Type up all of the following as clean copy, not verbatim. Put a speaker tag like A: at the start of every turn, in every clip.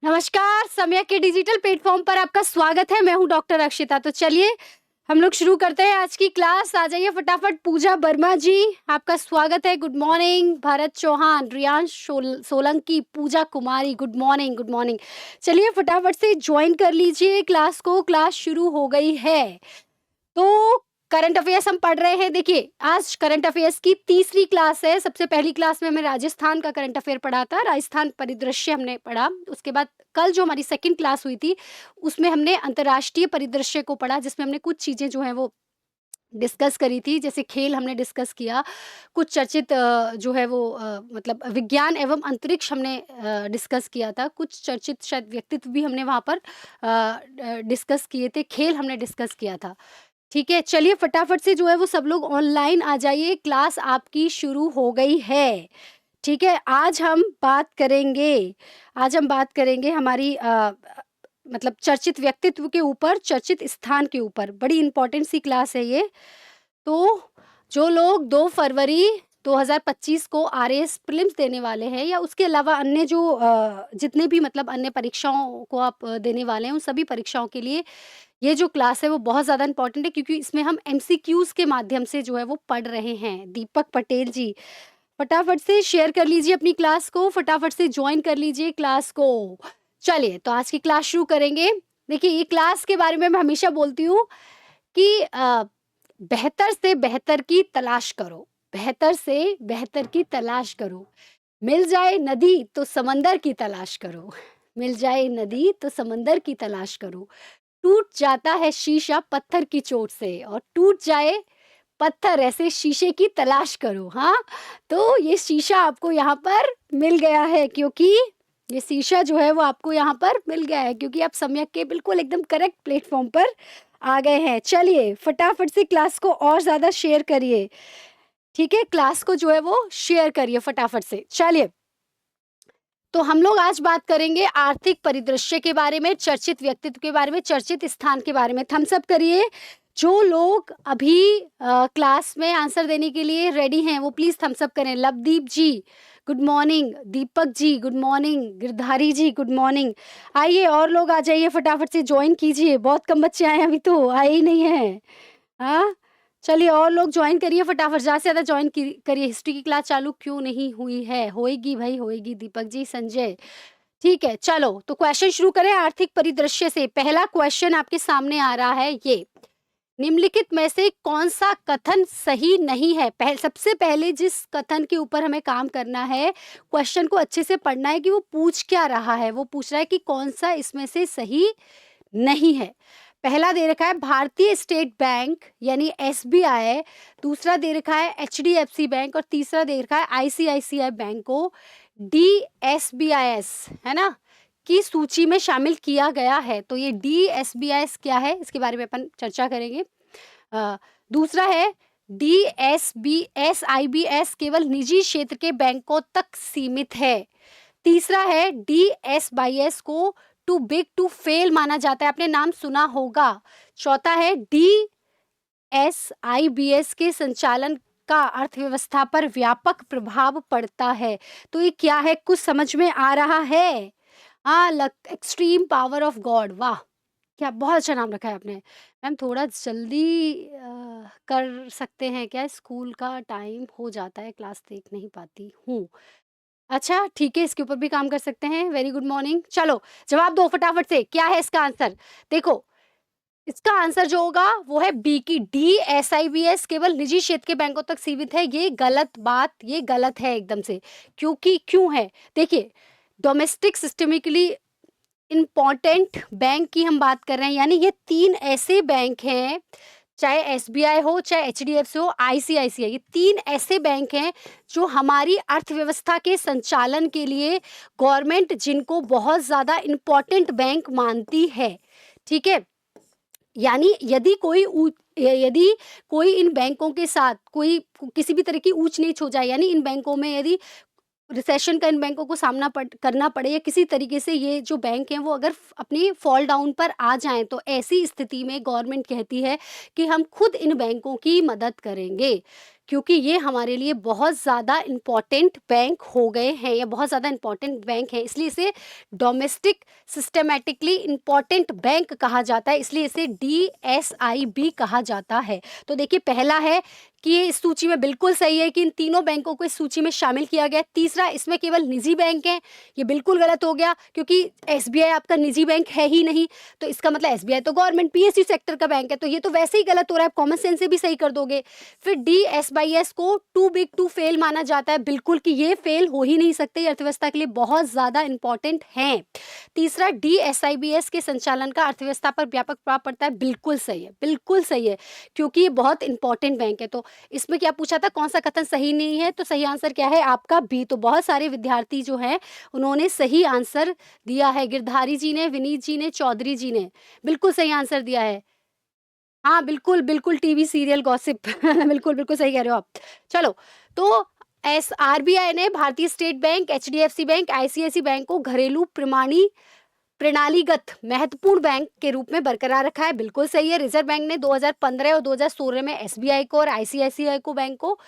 A: नमस्कार, समय के डिजिटल प्लेटफ़ॉर्म पर आपका स्वागत है। मैं हूँ डॉक्टर अक्षिता। तो चलिए, हम लोग शुरू करते हैं आज की क्लास। आ जाइए फटाफट। पूजा वर्मा जी, आपका स्वागत है। Good morning. Bharat Chauhan, Riyansh Solanki, Pooja Kumari, good morning, good morning. चलिए फटाफट से जॉइन कर लीजिए क्लास को। क्लास शुरू हो गई है। तो करंट अफेयर्स हम पढ़ रहे हैं। देखिए, आज करंट अफेयर्स की तीसरी क्लास है। सबसे पहली क्लास में हमें राजस्थान का करंट अफेयर पढ़ा था, राजस्थान परिदृश्य हमने पढ़ा। उसके बाद कल जो हमारी सेकंड क्लास हुई थी, उसमें हमने अंतर्राष्ट्रीय परिदृश्य को पढ़ा, जिसमें हमने कुछ चीज़ें जो हैं वो डिस्कस करी थी। जैसे खेल हमने डिस्कस किया, कुछ चर्चित जो है वो मतलब विज्ञान एवं अंतरिक्ष हमने डिस्कस किया था, कुछ चर्चित शायद व्यक्तित्व भी हमने वहाँ पर डिस्कस किए थे, खेल हमने डिस्कस किया था। ठीक है, चलिए फटाफट से जो है वो सब लोग ऑनलाइन आ जाइए, क्लास आपकी शुरू हो गई है। ठीक है, आज हम बात करेंगे हमारी मतलब चर्चित व्यक्तित्व के ऊपर, चर्चित स्थान के ऊपर। बड़ी इम्पोर्टेंट सी क्लास है ये। तो जो लोग 2 फरवरी 2025 को आरएएस प्रीलिम्स देने वाले हैं, या उसके अलावा अन्य जो जितने भी मतलब अन्य परीक्षाओं को आप देने वाले हैं, उन सभी परीक्षाओं के लिए ये जो क्लास है वो बहुत ज़्यादा इम्पोर्टेंट है, क्योंकि इसमें हम एमसीक्यूज़ के माध्यम से जो है वो पढ़ रहे हैं। दीपक पटेल जी, फटाफट से शेयर कर लीजिए अपनी क्लास को, फटाफट से जॉइन कर लीजिए क्लास को। चलिए, तो आज की क्लास शुरू करेंगे। देखिए, ये क्लास के बारे में मैं हमेशा बोलती हूँ कि बेहतर से बेहतर की तलाश करो, बेहतर से बेहतर की तलाश करो। मिल जाए नदी तो समंदर की तलाश करो, मिल जाए नदी तो समंदर की तलाश करो। टूट जाता है शीशा पत्थर की चोट से, और टूट जाए पत्थर, ऐसे शीशे की तलाश करो। हाँ, तो ये शीशा आपको यहाँ पर मिल गया है, क्योंकि ये शीशा जो है वो आपको यहाँ पर मिल गया है, क्योंकि आप सम्यक के बिल्कुल एकदम करेक्ट प्लेटफॉर्म पर आ गए हैं। चलिए फटाफट से क्लास को और ज़्यादा शेयर करिए। ठीक है, क्लास को जो है वो शेयर करिए फटाफट से। चलिए, तो हम लोग आज बात करेंगे आर्थिक परिदृश्य के बारे में, चर्चित व्यक्तित्व के बारे में, चर्चित स्थान के बारे में। थम्स अप करिए। जो लोग अभी क्लास में आंसर देने के लिए रेडी हैं, वो प्लीज़ थम्स अप करें। लवदीप जी, good morning. Deepak ji, good morning. Girdhari जी, गुड मॉर्निंग। आइए, और लोग आ जाइए, फटाफट से जॉइन कीजिए। बहुत कम बच्चे आए हैं, अभी तो आए ही नहीं हैं। हाँ? चलिए, और लोग जॉइन करिए फटाफट, ज़्यादा से ज़्यादा जॉइन करिए। हिस्ट्री की क्लास चालू क्यों नहीं हुई है? होएगी भाई, होएगी। दीपक जी, संजय, ठीक है। चलो, तो क्वेश्चन शुरू करें आर्थिक परिदृश्य से। पहला क्वेश्चन आपके सामने आ रहा है ये, निम्नलिखित में से कौन-सा कथन सही नहीं है? सबसे पहले जिस कथन के ऊपर हमें काम करना है, क्वेश्चन को अच्छे से पढ़ना है कि वो पूछ क्या रहा है। वो पूछ रहा है कि कौन-सा इसमें से सही नहीं है। पहला दे रखा है भारतीय स्टेट बैंक यानी एसबीआई, दूसरा दे रखा है एचडीएफसी बैंक, और तीसरा दे रखा है आईसीआईसीआई बैंक को डीएसबीआईएस, है ना, की सूची में शामिल किया गया है। तो ये डीएसबीआईएस क्या है, इसके बारे में अपन चर्चा करेंगे। अ, दूसरा है डीएसबीएस केवल निजी क्षेत्र के बैंकों तक सीमित है। तीसरा है डीएसबाईएस को टू बिग टू फेल माना जाता है, आपने नाम सुना होगा। चौथा है डीएसआईबीएस के संचालन का अर्थव्यवस्था पर व्यापक प्रभाव पड़ता है। तो ये क्या है, कुछ समझ में आ रहा है? हाँ, एक्सट्रीम पावर ऑफ गॉड, वाह, क्या बहुत अच्छा नाम रखा है आपने। मैम थोड़ा जल्दी कर सकते हैं क्या? स्कूल का टाइम हो जाता है, क्लास देख नहीं पाती हूँ। अच्छा, ठीक है, इसके ऊपर भी काम कर सकते हैं। Very good morning. चलो, जवाब दो फटाफट से, क्या है इसका आंसर? देखो, इसका आंसर जो होगा वो है बी की डीएसआईबीएस केवल निजी क्षेत्र के बैंकों तक सीमित है। ये गलत बात, ये गलत है एकदम से। क्योंकि क्यों है? देखिए, डोमेस्टिक सिस्टमिकली इम्पोर्टेंट बैंक की हम बात कर रहे हैं, यानी ये 3 ऐसे बैंक हैं, चाहे एसबीआई हो, चाहे एचडीएफसी हो, आईसीआईसीआई, ये 3 ऐसे बैंक हैं जो हमारी अर्थव्यवस्था के संचालन के लिए गवर्नमेंट जिनको बहुत ज़्यादा इम्पोर्टेंट बैंक मानती है। ठीक है? यानी यदि कोई इन बैंकों के साथ कोई किसी भी तरह की ऊंच-नीच हो जाए, यानी इन बैंकों में यदि रिसेशन का इन बैंकों को सामना करना पड़े, या किसी तरीके से ये जो बैंक हैं वो अगर अपनी फॉल डाउन पर आ जाएं, तो ऐसी स्थिति में गवर्नमेंट कहती है कि हम खुद इन बैंकों की मदद करेंगे। क्योंकि ये हमारे लिए बहुत ज़्यादा इम्पोर्टेंट बैंक हो गए हैं या बहुत ज़्यादा इम्पोर्टेंट बैंक है, इसलिए इसे डोमेस्टिक सिस्टमैटिकली इम्पोर्टेंट बैंक कहा जाता है, इसलिए इसे DSIB कहा जाता है। तो देखिए, पहला है कि ये इस सूची में बिल्कुल सही है कि इन तीनों बैंकों को इस सूची में शामिल किया गया है। तीसरा, इसमें केवल निजी बैंक हैं, ये बिल्कुल गलत हो गया क्योंकि SBI आपका निजी बैंक है ही नहीं, तो इसका मतलब SBI तो गवर्नमेंट PSU सेक्टर का बैंक है, तो ये तो वैसे ही गलत हो रहा है, कॉमन सेंस से भी सही कर दोगे। फिर DSBIS को टू बिग टू फेल माना जाता है, बिल्कुल कि ये फेल हो ही नहीं सकते, ये अर्थव्यवस्था के लिए बहुत ज़्यादा इंपॉर्टेंट हैं। तीसरा, DSIBS के संचालन का अर्थव्यवस्था पर व्यापक प्रभाव पड़ता है, बिल्कुल सही है, बिल्कुल सही है, क्योंकि ये बहुत इंपॉर्टेंट बैंक है। तो इसमें क्या पूछा था, कौन सा कथन सही नहीं है, तो सही आंसर क्या है आपका बी। तो बहुत सारे विद्यार्थी जो हैं उन्होंने सही आंसर दिया है, गिरधारी जी ने, विनीत जी ने, चौधरी जी ने बिल्कुल सही आंसर दिया है। हाँ, बिल्कुल, बिल्कुल, टीवी सीरियल गॉसिप बिल्कुल, बिल्कुल सही कह रहे हो आप। चलो, तो RBI ने भारतीय state bank, HDFC bank, ICICI bank को घरेलू प्रणालीगत महत्वपूर्ण बैंक के रूप में बरकरार रखा है, बिल्कुल सही है। रिजर्व बैंक ने 2015 और 2016 में SBI को और ICICI को बैंक को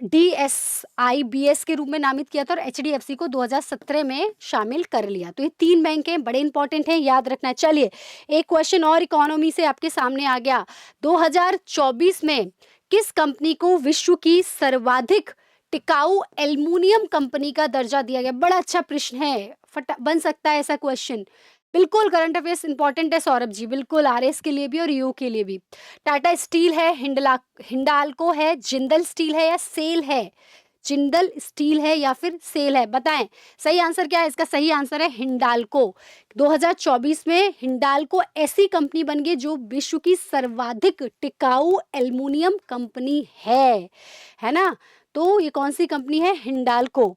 A: DSIBS के रूप में नामित किया था और HDFC को 2017 में शामिल कर लिया। तो ये 3 बैंक हैं, बड़े इंपॉर्टेंट हैं, याद रखना है। चलिए, एक क्वेश्चन और इकोनॉमी से आपके सामने आ गया। 2024 में किस कंपनी को विश्व की सर्वाधिक टिकाऊ एल्युमिनियम कंपनी का दर्जा दिया गया? बड़ा अच्छा प्रश्न है, बन सकता है ऐसा क्वेश्चन। बिल्कुल करंट अफेयर्स इंपॉर्टेंट है सौरभ जी, बिल्कुल RS के लिए भी और यू के लिए भी। टाटा स्टील है, हिंडाल्को है, जिंदल स्टील है या सेल है? जिंदल स्टील है या फिर सेल है, बताएं सही आंसर क्या है इसका? सही आंसर है हिंडाल्को। 2024 में हिंडाल्को ऐसी कंपनी बन गई जो विश्व की सर्वाधिक टिकाऊ एल्युमिनियम कंपनी है ना? तो ये कौन सी कंपनी है? हिंडाल्को।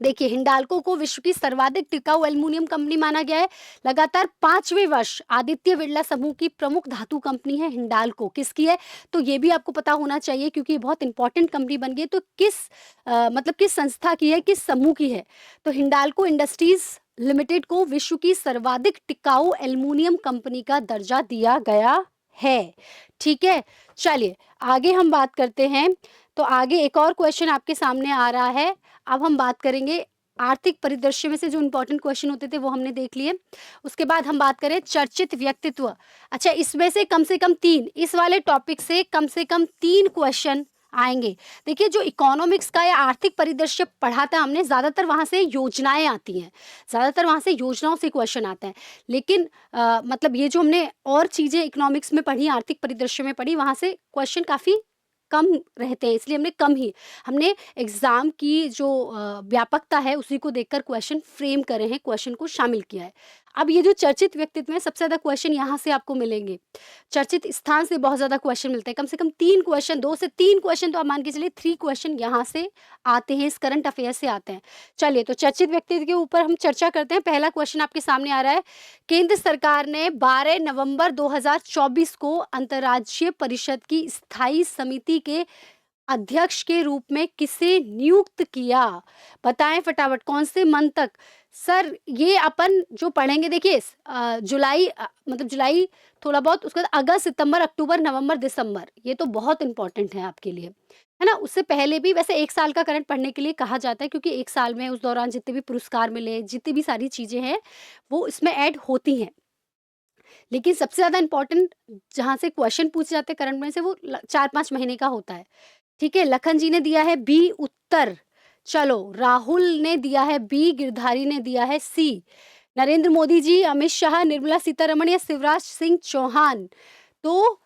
A: देखिए, हिंडाल्को को विश्व की सर्वाधिक टिकाऊ एल्युमिनियम कंपनी माना गया है। लगातार 5वें वर्ष आदित्य बिरला समूह की प्रमुख धातु कंपनी है हिंडाल्को। किसकी है? तो ये भी आपको पता होना चाहिए क्योंकि ये बहुत इंपॉर्टेंट कंपनी बन गई है। तो मतलब किस संस्था की है, किस समूह की है? तो हिंडाल्को इंडस्ट्रीज लिमिटेड को विश्व की सर्वाधिक टिकाऊ एल्युमिनियम कंपनी का दर्जा दिया गया है। ठीक है, चलिए आगे हम बात करते हैं। तो आगे एक और क्वेश्चन आपके सामने आ रहा है। अब हम बात करेंगे आर्थिक परिदृश्य में से जो इंपॉर्टेंट क्वेश्चन होते थे वो हमने देख लिए। उसके बाद हम बात करें चर्चित व्यक्तित्व। अच्छा, इसमें से कम 3, इस वाले टॉपिक से कम 3 क्वेश्चन आएंगे। देखिए, जो इकोनॉमिक्स का या आर्थिक परिदृश्य पढ़ा था हमने, ज़्यादातर वहाँ से योजनाएं आती हैं, ज़्यादातर वहाँ से योजनाओं से क्वेश्चन आते हैं। लेकिन मतलब ये जो हमने और चीज़ें इकोनॉमिक्स में पढ़ी, आर्थिक परिदृश्य में पढ़ी, वहाँ से क्वेश्चन काफ़ी कम रहते हैं, इसलिए हमने एग्जाम की जो व्यापकता है उसी को देखकर क्वेश्चन फ्रेम करे हैं, क्वेश्चन को शामिल किया है। अब ये जो चर्चित व्यक्तित्व है, सबसे ज्यादा क्वेश्चन यहाँ से आपको मिलेंगे। चर्चित स्थान से बहुत ज्यादा क्वेश्चन मिलते हैं, कम से कम 3 क्वेश्चन, 2 से 3 क्वेश्चन तो आप मान के चलिए 3 क्वेश्चन यहाँ से आते हैं, इस करंट अफेयर से आते हैं। चलिए, तो चर्चित व्यक्तित्व के ऊपर हम चर्चा करते हैं। पहला क्वेश्चन आपके सामने आ रहा है। केंद्र सरकार ने 12 नवंबर 2024 को अंतर्राज्यीय परिषद की स्थायी समिति के अध्यक्ष के रूप में किसे नियुक्त किया? बताएं फटाफट, कौन से मंथ तक? सर, ये अपन जो पढ़ेंगे, देखिए जुलाई, मतलब जुलाई थोड़ा बहुत, उसके बाद अगस्त, सितंबर, अक्टूबर, नवंबर, दिसंबर, ये तो बहुत इंपॉर्टेंट है आपके लिए, है ना? उससे पहले भी वैसे 1 साल का करंट पढ़ने के लिए कहा जाता है, क्योंकि 1 साल में उस दौरान जितने भी पुरस्कार मिले, जितनी भी सारी चीजें हैं वो इसमें ऐड होती हैं। लेकिन सबसे ज्यादा इंपॉर्टेंट जहां से क्वेश्चन पूछे जाते हैं करंट में से, वो 4-5 महीने का होता है। ठीक है, लखन जी ने दिया है बी उत्तर। चलो, राहुल ने दिया है बी, गिरधारी ने दिया है सी। नरेंद्र मोदी जी, अमित शाह, निर्मला सीतारमण या शिवराज सिंह चौहान? तो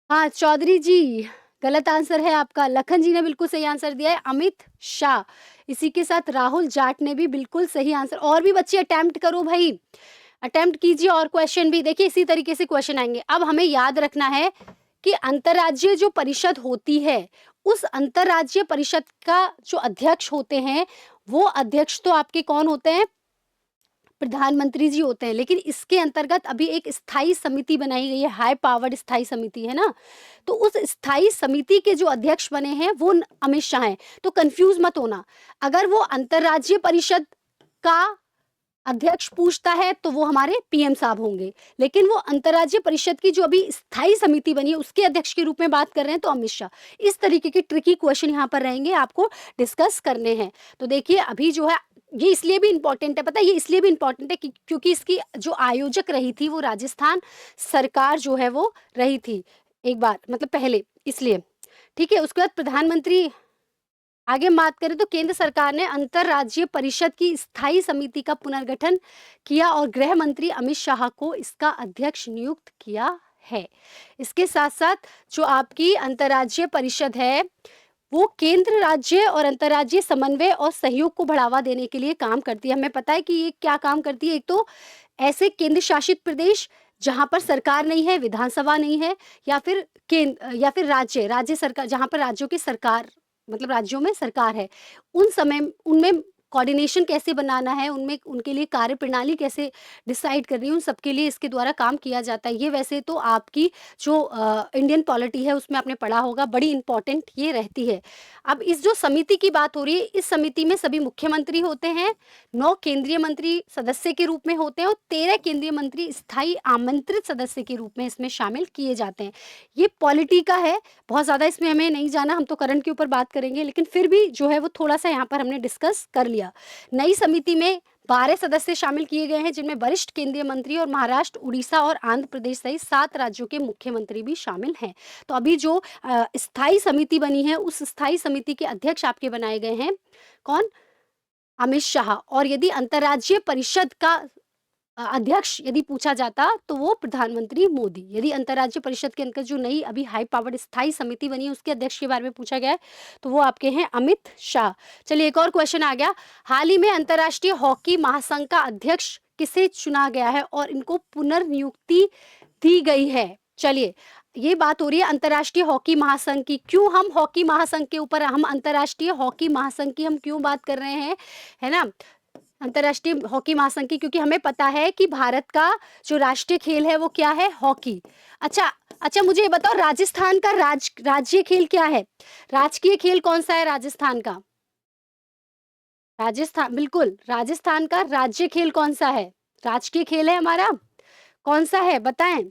A: हाँ, चौधरी जी, गलत आंसर है आपका। लखन जी ने बिल्कुल सही आंसर दिया है, अमित शाह। इसी के साथ राहुल जाट ने भी बिल्कुल सही आंसर। और भी बच्चे अटेम्प्ट करो भाई, अटेम्प्ट कीजिए, और क्वेश्चन भी देखिए इसी तरीके से क्वेश्चन आएंगे। अब हमें याद रखना है कि अंतर्राज्यीय जो परिषद होती है, उस अंतर्राज्यीय परिषद का जो अध्यक्ष होते हैं, वो अध्यक्ष तो आपके कौन होते हैं? प्रधानमंत्री जी होते हैं। लेकिन इसके अंतर्गत अभी एक स्थायी समिति बनाई गई है, हाई पावर्ड स्थायी समिति, है ना? तो उस स्थायी समिति के जो अध्यक्ष बने हैं वो अमित शाह हैं। तो कंफ्यूज मत होना, अगर वो अंतर्राज्यीय परिषद का अध्यक्ष पूछता है तो वो हमारे पीएम साहब होंगे, लेकिन वो अंतर्राज्यीय परिषद की जो अभी स्थायी समिति बनी है उसके अध्यक्ष के रूप में बात कर रहे हैं तो अमित शाह। इस तरीके के ट्रिकी क्वेश्चन यहाँ पर रहेंगे, आपको डिस्कस करने हैं। तो देखिए अभी जो है ये इसलिए भी इम्पोर्टेंट है, पता है ये इसलिए भी इम्पोर्टेंट है कि क्योंकि इसकी जो आयोजक रही थी वो राजस्थान सरकार जो है वो रही थी एक बार, मतलब पहले, इसलिए। ठीक है, उसके बाद प्रधानमंत्री, आगे हम बात करें तो केंद्र सरकार ने अंतर्राज्यीय परिषद की स्थायी समिति का पुनर्गठन किया और गृह मंत्री अमित शाह को इसका अध्यक्ष नियुक्त किया है। इसके साथ साथ जो आपकी अंतर्राज्यीय परिषद है वो केंद्र, राज्य और अंतर्राज्यीय समन्वय और सहयोग को बढ़ावा देने के लिए काम करती है। हमें पता है कि ये क्या काम करती है। एक तो ऐसे केंद्र शासित प्रदेश जहां पर सरकार नहीं है, विधानसभा नहीं है, या फिर केंद्र या फिर राज्य सरकार, जहां पर राज्यों की सरकार, मतलब राज्यों में सरकार है, उन समय उनमें कोऑर्डिनेशन कैसे बनाना है, उनमें उनके लिए कार्य प्रणाली कैसे डिसाइड करनी है, उन सबके लिए इसके द्वारा काम किया जाता है। ये वैसे तो आपकी जो इंडियन पॉलिटी है उसमें आपने पढ़ा होगा, बड़ी इंपॉर्टेंट ये रहती है। अब इस जो समिति की बात हो रही है, इस समिति में सभी मुख्यमंत्री होते हैं, 9 केंद्रीय मंत्री सदस्य के रूप में होते हैं और 13 केंद्रीय मंत्री स्थायी आमंत्रित सदस्य के रूप में इसमें शामिल किए जाते हैं। ये पॉलिटी का है, बहुत ज़्यादा इसमें हमें नहीं जाना, हम तो करंट के ऊपर बात करेंगे, लेकिन फिर भी जो है वो थोड़ा-सा यहाँ पर हमने डिस्कस कर लिया। नई समिति में 12 सदस्य शामिल किए गए हैं, जिनमें वरिष्ठ केंद्रीय मंत्री और महाराष्ट्र, उड़ीसा और आंध्र प्रदेश सहित 7 राज्यों के मुख्यमंत्री भी शामिल हैं। तो अभी जो स्थायी समिति बनी है, उस स्थायी समिति के अध्यक्ष आपके बनाए गए हैं, कौन? अमित शाह। और यदि अंतर्राज्यीय परिषद का अध्यक्ष यदि पूछा जाता तो वो प्रधानमंत्री मोदी। यदि अंतर्राज्यीय परिषद के अंतर्गत जो नई अभी हाई पावर्ड स्थायी समिति बनी है उसके अध्यक्ष के बारे में पूछा गया है तो वो आपके हैं अमित शाह। चलिए एक और क्वेश्चन आ गया, हाल ही में अंतर्राष्ट्रीय हॉकी महासंघ का अध्यक्ष किसे चुना गया है और इनको पुनर्नियुक्ति दी गई है? चलिए, ये बात हो रही है अंतर्राष्ट्रीय हॉकी महासंघ की। क्यों हम हॉकी महासंघ के ऊपर, हम अंतर्राष्ट्रीय हॉकी महासंघ की हम क्यों बात कर रहे हैं, है ना? अंतर्राष्ट्रीय हॉकी महासंघ की, क्योंकि हमें पता है कि भारत का जो राष्ट्रीय खेल है वो क्या है? हॉकी। अच्छा अच्छा, मुझे ये बताओ राजस्थान का राज्य खेल क्या है? राजकीय खेल कौन सा है राजस्थान का? राजस्थान, बिल्कुल, राजस्थान का राज्य खेल कौन सा है? राजकीय खेल है हमारा, कौन सा है बताएं?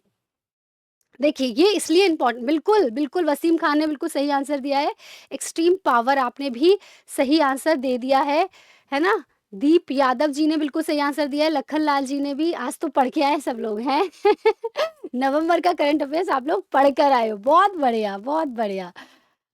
A: देखिए ये इसलिए इम्पोर्टेंट, बिल्कुल बिल्कुल, वसीम खान ने बिल्कुल सही आंसर दिया है। एक्सट्रीम पावर आपने भी सही आंसर दे दिया है ना? दीप यादव जी ने बिल्कुल सही आंसर दिया है, लखन लाल जी ने भी। आज तो पढ़ के आए सब लोग हैं। नवंबर का करंट अफेयर्स आप लोग पढ़ कर आए हो, बहुत बढ़िया, बहुत बढ़िया।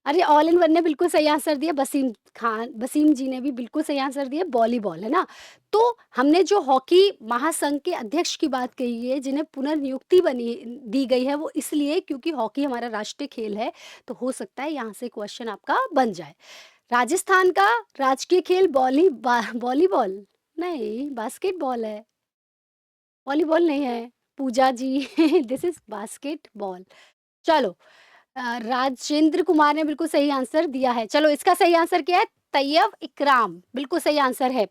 A: अरे ऑल इन वन ने बिल्कुल सही आंसर दिया, वसीम जी ने भी बिल्कुल सही आंसर दिया, वॉलीबॉल, है ना? तो हमने जो हॉकी महासंघ के अध्यक्ष की बात कही है, जिन्हें पुनर्नियुक्ति बनी दी गई है, वो इसलिए क्योंकि हॉकी हमारा राष्ट्रीय खेल है, तो हो सकता है यहाँ से क्वेश्चन आपका बन जाए। राजस्थान का राजकीय खेल वॉलीबॉल नहीं, बास्केटबॉल है, वॉलीबॉल नहीं है। पूजा जी, दिस इज बास्केटबॉल। चलो, राजेंद्र कुमार ने बिल्कुल सही आंसर दिया है। चलो इसका सही आंसर क्या है? तैयब इकराम, बिल्कुल सही आंसर है।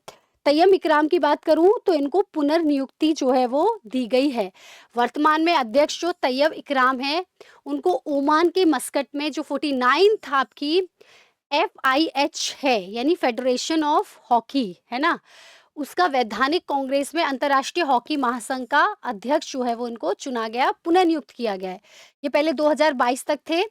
A: तैयब इकराम की बात करूं तो इनको पुनर्नियुक्ति जो है वो दी गई है। वर्तमान में अध्यक्ष जो तैयब इकराम है, उनको ओमान के मस्कट में जो 49th आपकी FIH है, यानी फेडरेशन ऑफ हॉकी, है ना, उसका वैधानिक कांग्रेस में अंतर्राष्ट्रीय हॉकी महासंघ का अध्यक्ष जो है वो इनको चुना गया, पुनर्नियुक्त किया गया है। ये पहले 2022 तक थे,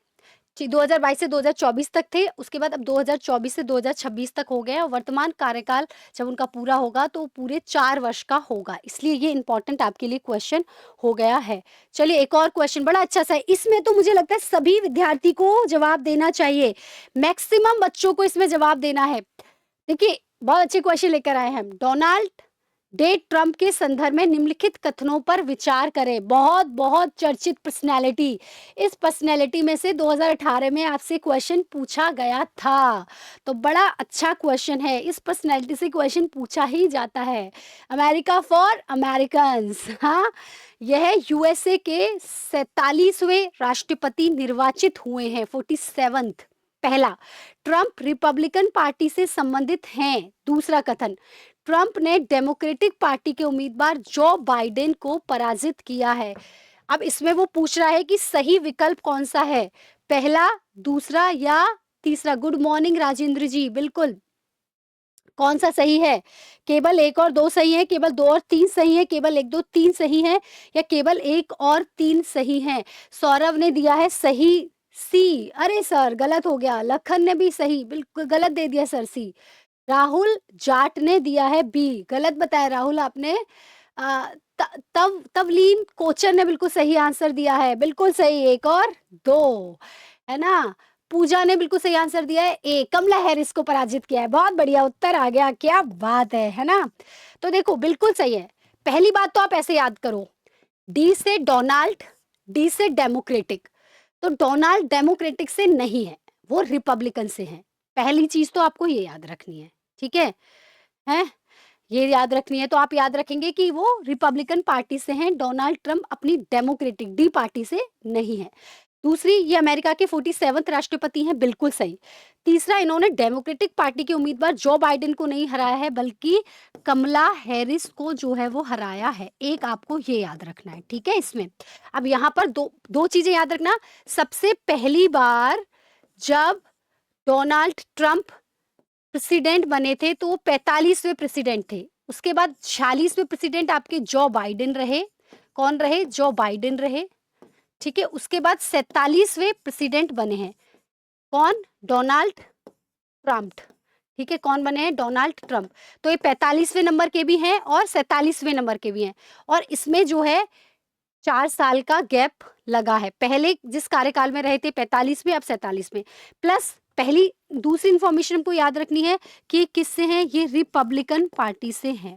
A: 2022 से 2024 तक थे, उसके बाद अब 2024 से 2026 तक हो गए और वर्तमान कार्यकाल जब उनका पूरा होगा तो पूरे 4 वर्ष का होगा, इसलिए ये इंपॉर्टेंट आपके लिए क्वेश्चन हो गया है। चलिए एक और क्वेश्चन बड़ा अच्छा सा है, इसमें तो मुझे लगता है सभी विद्यार्थी को जवाब देना चाहिए, मैक्सिमम बच्चों को इसमें जवाब देना है। देखिए बहुत अच्छे क्वेश्चन लेकर आए हैं हम। डोनाल्ड डे ट्रंप के संदर्भ में निम्नलिखित कथनों पर विचार करें। बहुत बहुत चर्चित पर्सनैलिटी, इस पर्सनैलिटी में से 2018 में आपसे क्वेश्चन पूछा गया था, तो बड़ा अच्छा क्वेश्चन है, इस पर्सनैलिटी से क्वेश्चन पूछा ही जाता है। अमेरिका फॉर अमेरिकन्स, हाँ, यह यूएसए के 47वें राष्ट्रपति निर्वाचित हुए हैं, 47th। पहला, ट्रंप रिपब्लिकन पार्टी से संबंधित हैं। दूसरा कथन, ट्रंप ने डेमोक्रेटिक पार्टी के उम्मीदवार जो बाइडेन को पराजित किया है। अब इसमें वो पूछ रहा है कि सही विकल्प कौन सा है, पहला, दूसरा या तीसरा? गुड मॉर्निंग राजेंद्र जी, बिल्कुल कौन सा सही है? केवल 1 और 2 सही है, केवल 2 और 3 सही है, केवल 1, 2, 3 सही है या केवल 1 और 3 सही हैं? सौरभ ने दिया है सही सी। अरे सर गलत हो गया। लखन ने भी सही, बिल्कुल गलत दे दिया सर सी। राहुल जाट ने दिया है बी, गलत बताया राहुल आपने। अ, त तव तवलीन कोचर ने बिल्कुल सही आंसर दिया है, बिल्कुल सही 1 और 2, है ना? पूजा ने बिल्कुल सही आंसर दिया है ए, कमला हैरिस को पराजित किया है। बहुत बढ़िया उत्तर आ गया, क्या बात है ना? तो देखो बिल्कुल सही है। पहली बात तो आप ऐसे याद करो, डी से डोनाल्ड, डी से डेमोक्रेटिक। तो डोनाल्ड डेमोक्रेटिक से नहीं है, वो रिपब्लिकन से है। पहली चीज़ तो आपको ये याद रखनी है, ठीक है? हैं? ये याद रखनी है, तो आप याद रखेंगे कि वो रिपब्लिकन पार्टी से हैं, डोनाल्ड ट्रंप अपनी डेमोक्रेटिक डी पार्टी से नहीं है। दूसरी, ये अमेरिका के 47वें राष्ट्रपति हैं, बिल्कुल सही। तीसरा, इन्होंने डेमोक्रेटिक पार्टी के उम्मीदवार जो बाइडेन को नहीं हराया है, बल्कि कमला हैरिस को जो है वो हराया है। एक आपको ये याद रखना है, ठीक है इसमें। अब यहाँ पर दो चीज़ें याद रखना। सबसे पहली बार जब डोनाल्ड ट्रंप प्रेसिडेंट बने थे तो वो 45वें प्रेसिडेंट थे। उसके बाद 46वें प्रेसिडेंट आपके जो बाइडेन रहे। कौन रहे? जो बाइडेन रहे, ठीक है? उसके बाद 47वें प्रेसिडेंट बने हैं। कौन? डोनाल्ड ट्रम्प, ठीक है? कौन बने हैं? Donald Trump. तो ये 45वें नंबर के भी हैं और 47वें नंबर के भी हैं, और इसमें जो है 4 साल का गैप लगा है। पहले जिस कार्यकाल में रहे थे 45 में, अब 47 में। प्लस पहली दूसरी इन्फॉर्मेशन हमको याद रखनी है कि किससे हैं? ये रिपब्लिकन पार्टी से हैं,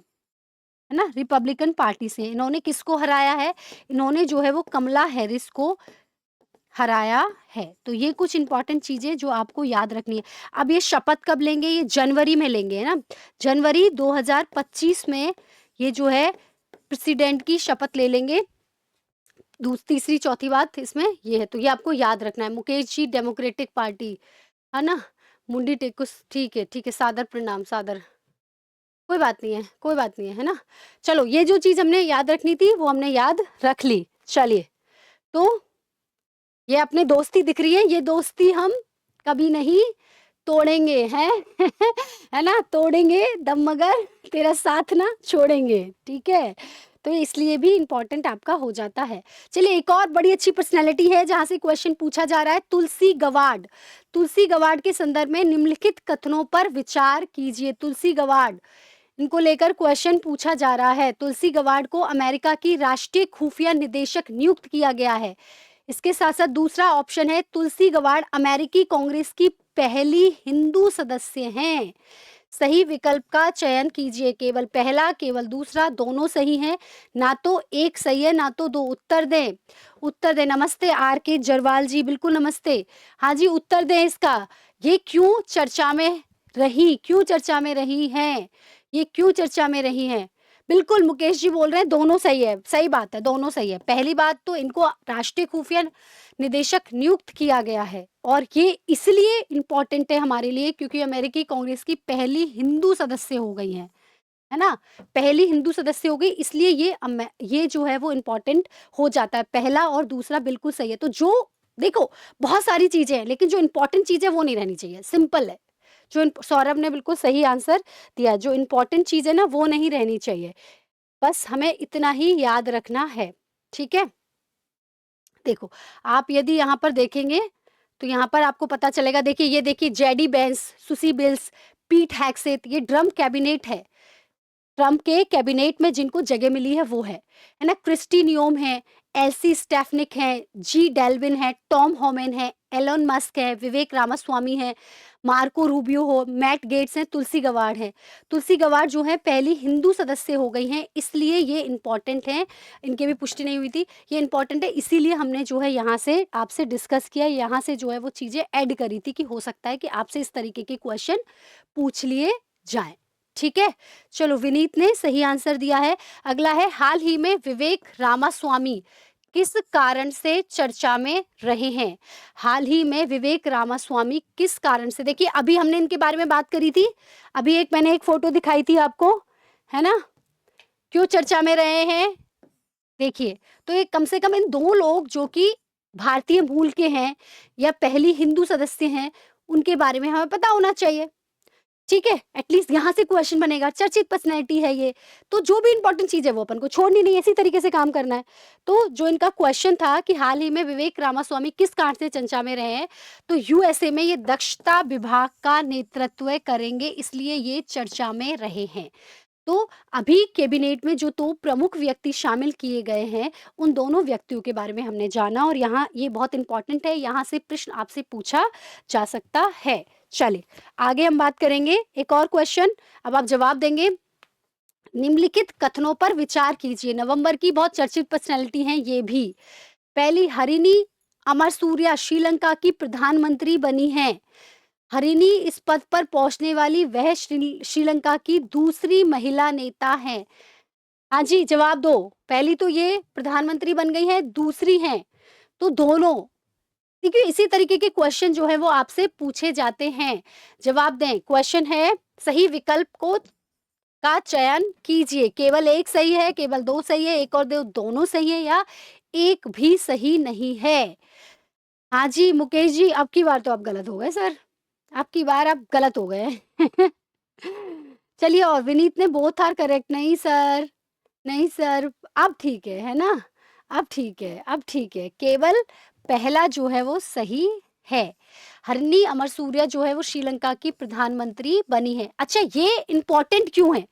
A: है ना? रिपब्लिकन पार्टी से। इन्होंने किसको हराया है? इन्होंने जो है वो कमला हैरिस को हराया है। तो ये कुछ इंपॉर्टेंट चीज़ें जो आपको याद रखनी है। अब ये शपथ कब लेंगे? ये जनवरी में लेंगे, है ना? जनवरी 2025 में ये जो है प्रेसिडेंट की शपथ ले लेंगे। तीसरी चौथी बात इसमें ये है, तो ये आपको याद रखना है। मुकेश जी, डेमोक्रेटिक पार्टी, है ना? मुंडी टेकुस, ठीक है, सादर प्रणाम, सादर। कोई बात नहीं है, कोई बात नहीं है, है ना? चलो, ये जो चीज़ हमने याद रखनी थी, वो हमने याद रख ली। चलिए, तो ये अपनी दोस्ती दिख रही है, ये दोस्ती हम कभी नहीं तोड़ेंगे, हैं? है ना? तोड़ेंगे दम मगर तेरा साथ ना छोड़ेंगे, ठीक है? तो इसलिए भी इम्पोर्टेंट आपका हो जाता है। चलिए, एक और बड़ी अच्छी पर्सनैलिटी है जहाँ से क्वेश्चन पूछा जा रहा है, तुलसी गवाड। तुलसी गवाड के संदर्भ में निम्नलिखित कथनों पर विचार कीजिए। तुलसी गवाड, इनको लेकर क्वेश्चन पूछा जा रहा है। तुलसी गवाड को अमेरिका की राष्ट्रीय खुफिया निदेशक नियुक्त किया गया है। इसके साथ-साथ दूसरा ऑप्शन है, तुलसी गवाड अमेरिकी कांग्रेस की पहली हिंदू सदस्य हैं। सही विकल्प का चयन कीजिए, केवल पहला, केवल दूसरा, दोनों सही हैं। ना तो एक सही है, ना तो 2। उत्तर दें, उत्तर दें। नमस्ते आर के जरवाल जी, बिल्कुल नमस्ते। हाँ जी, उत्तर दें इसका। ये क्यों चर्चा में रही? क्यों चर्चा में रही हैं? ये क्यों चर्चा में रही हैं? बिल्कुल, मुकेश जी बोल रहे हैं दोनों सही है, सही बात है, दोनों सही है। पहली बात तो इनको राष्ट्रीय खुफिया निदेशक नियुक्त किया गया है, और ये इसलिए इम्पोर्टेंट है हमारे लिए क्योंकि अमेरिकी कांग्रेस की पहली हिंदू सदस्य हो गई हैं, है ना? पहली हिंदू सदस्य हो गई, इसलिए ये जो है वो इम्पोर्टेंट हो जाता है। पहला और दूसरा बिल्कुल सही है। तो जो देखो, बहुत सारी चीज़ें हैं, लेकिन जो इम्पोर्टेंट चीज़ है वो नहीं रहनी चाहिए, सिंपल है। सौरभ ने बिल्कुल सही आंसर दिया, जो इम्पोर्टेंट चीज़ है ना वो नहीं रहनी चाहिए। बस हमें इतना ही याद रखना है, ठीक है? देखो, आप यदि यहाँ पर देखेंगे, तो यहाँ पर आपको पता चलेगा। देखिए, ये देखिए, जेडी बेंस, सुसी बिल्स, पीट हैग्सेट, ये ट्रम्प कैबिनेट है। ट्रम्प के कैबिनेट में जिनको जगह मिली है वो है ना? क्रिस्टी नियोम है, एल्सी स्टेफनिक है, जी डेल्विन है, टॉम होमेन है, एलोन मस्क है, विवेक रामास्वामी है, मार्को रूबियो हो, मैट गेट्स हैं, तुलसी गवाड है। तुलसी गवाड जो है पहली हिंदू सदस्य हो गई हैं, इसलिए ये इम्पोर्टेंट है। इनकी भी पुष्टि नहीं हुई थी, ये इम्पोर्टेंट है, इसीलिए हमने जो है यहाँ से आपसे डिस्कस किया, यहाँ से जो है वो चीज़ें ऐड करी थी कि हो सकता है कि आपसे इस तरीके के क्वेश्चन पूछ लिए जाएँ। ठीक है? चलो, विनीत ने सही आंसर दिया है। अगला है, हाल ही में विवेक रामास्वामी किस कारण से चर्चा में रहे हैं? हाल ही में विवेक रामास्वामी किस कारण से? देखिए, अभी हमने इनके बारे में बात करी थी। अभी मैंने एक फ़ोटो दिखाई थी आपको, है ना? क्यों चर्चा में रहे हैं? देखिए, तो ये कम से कम इन 2 लोग जो कि भारतीय मूल के हैं या पहली हिंदू सदस्य हैं, उनके बारे में हमें पता होना चाहिए। ठीक है? एटलीस्ट यहाँ से क्वेश्चन बनेगा, चर्चित पर्सनैलिटी है ये, तो जो भी इम्पोर्टेंट चीज़ है वो अपन को छोड़नी नहीं है, इसी तरीके से काम करना है। तो जो इनका क्वेश्चन था कि हाल ही में विवेक रामास्वामी किस कांड से चर्चा में रहे हैं, तो यूएसए में ये दक्षता विभाग का नेतृत्व करेंगे, इसलिए ये चर्चा में रहे हैं। तो अभी कैबिनेट में जो 2 प्रमुख व्यक्ति शामिल किए गए हैं, उन दोनों व्यक्तियों के बारे में हमने जाना और यहाँ ये बहुत इम्पोर्टेंट है, यहाँ से प्रश्न आपसे पूछा जा सकता है। चलिए, आगे हम बात करेंगे, एक और क्वेश्चन, अब आप जवाब देंगे। निम्नलिखित कथनों पर विचार कीजिए, नवंबर की बहुत चर्चित पर्सनैलिटी हैं ये भी। पहली, हरिणी अमरसूरिया श्रीलंका की प्रधानमंत्री बनी हैं। हरिणी इस पद पर पहुंचने वाली वह श्रीलंका की दूसरी महिला नेता हैं। हाँ जी, जवाब दो। पहली तो ये प्रधानमंत्री बन गई हैं, दूसरी हैं, तो दोनों। देखिए इसी तरीके के क्वेश्चन जो है वो आपसे पूछे जाते हैं। जवाब दें। क्वेश्चन है, सही विकल्प को का चयन कीजिए। केवल एक सही है, केवल 2 सही है, एक और 2 दोनों सही है या एक भी सही नहीं है। हाँ जी, मुकेश जी, अब की बार तो आप गलत हो गए सर। अब की बार आप गलत हो गए। चलिए, और विनीत ने बोथ आर करेक्ट। नहीं सर, नहीं सर, अब ठीक है ना? अब ठीक है, अब ठीक है। केवल पहला जो है वो सही है। हरिणी अमरसूरिया जो है वो श्रीलंका की प्रधानमंत्री बनी है। अच्छा, ये इम्पोर्टेंट क्यों है?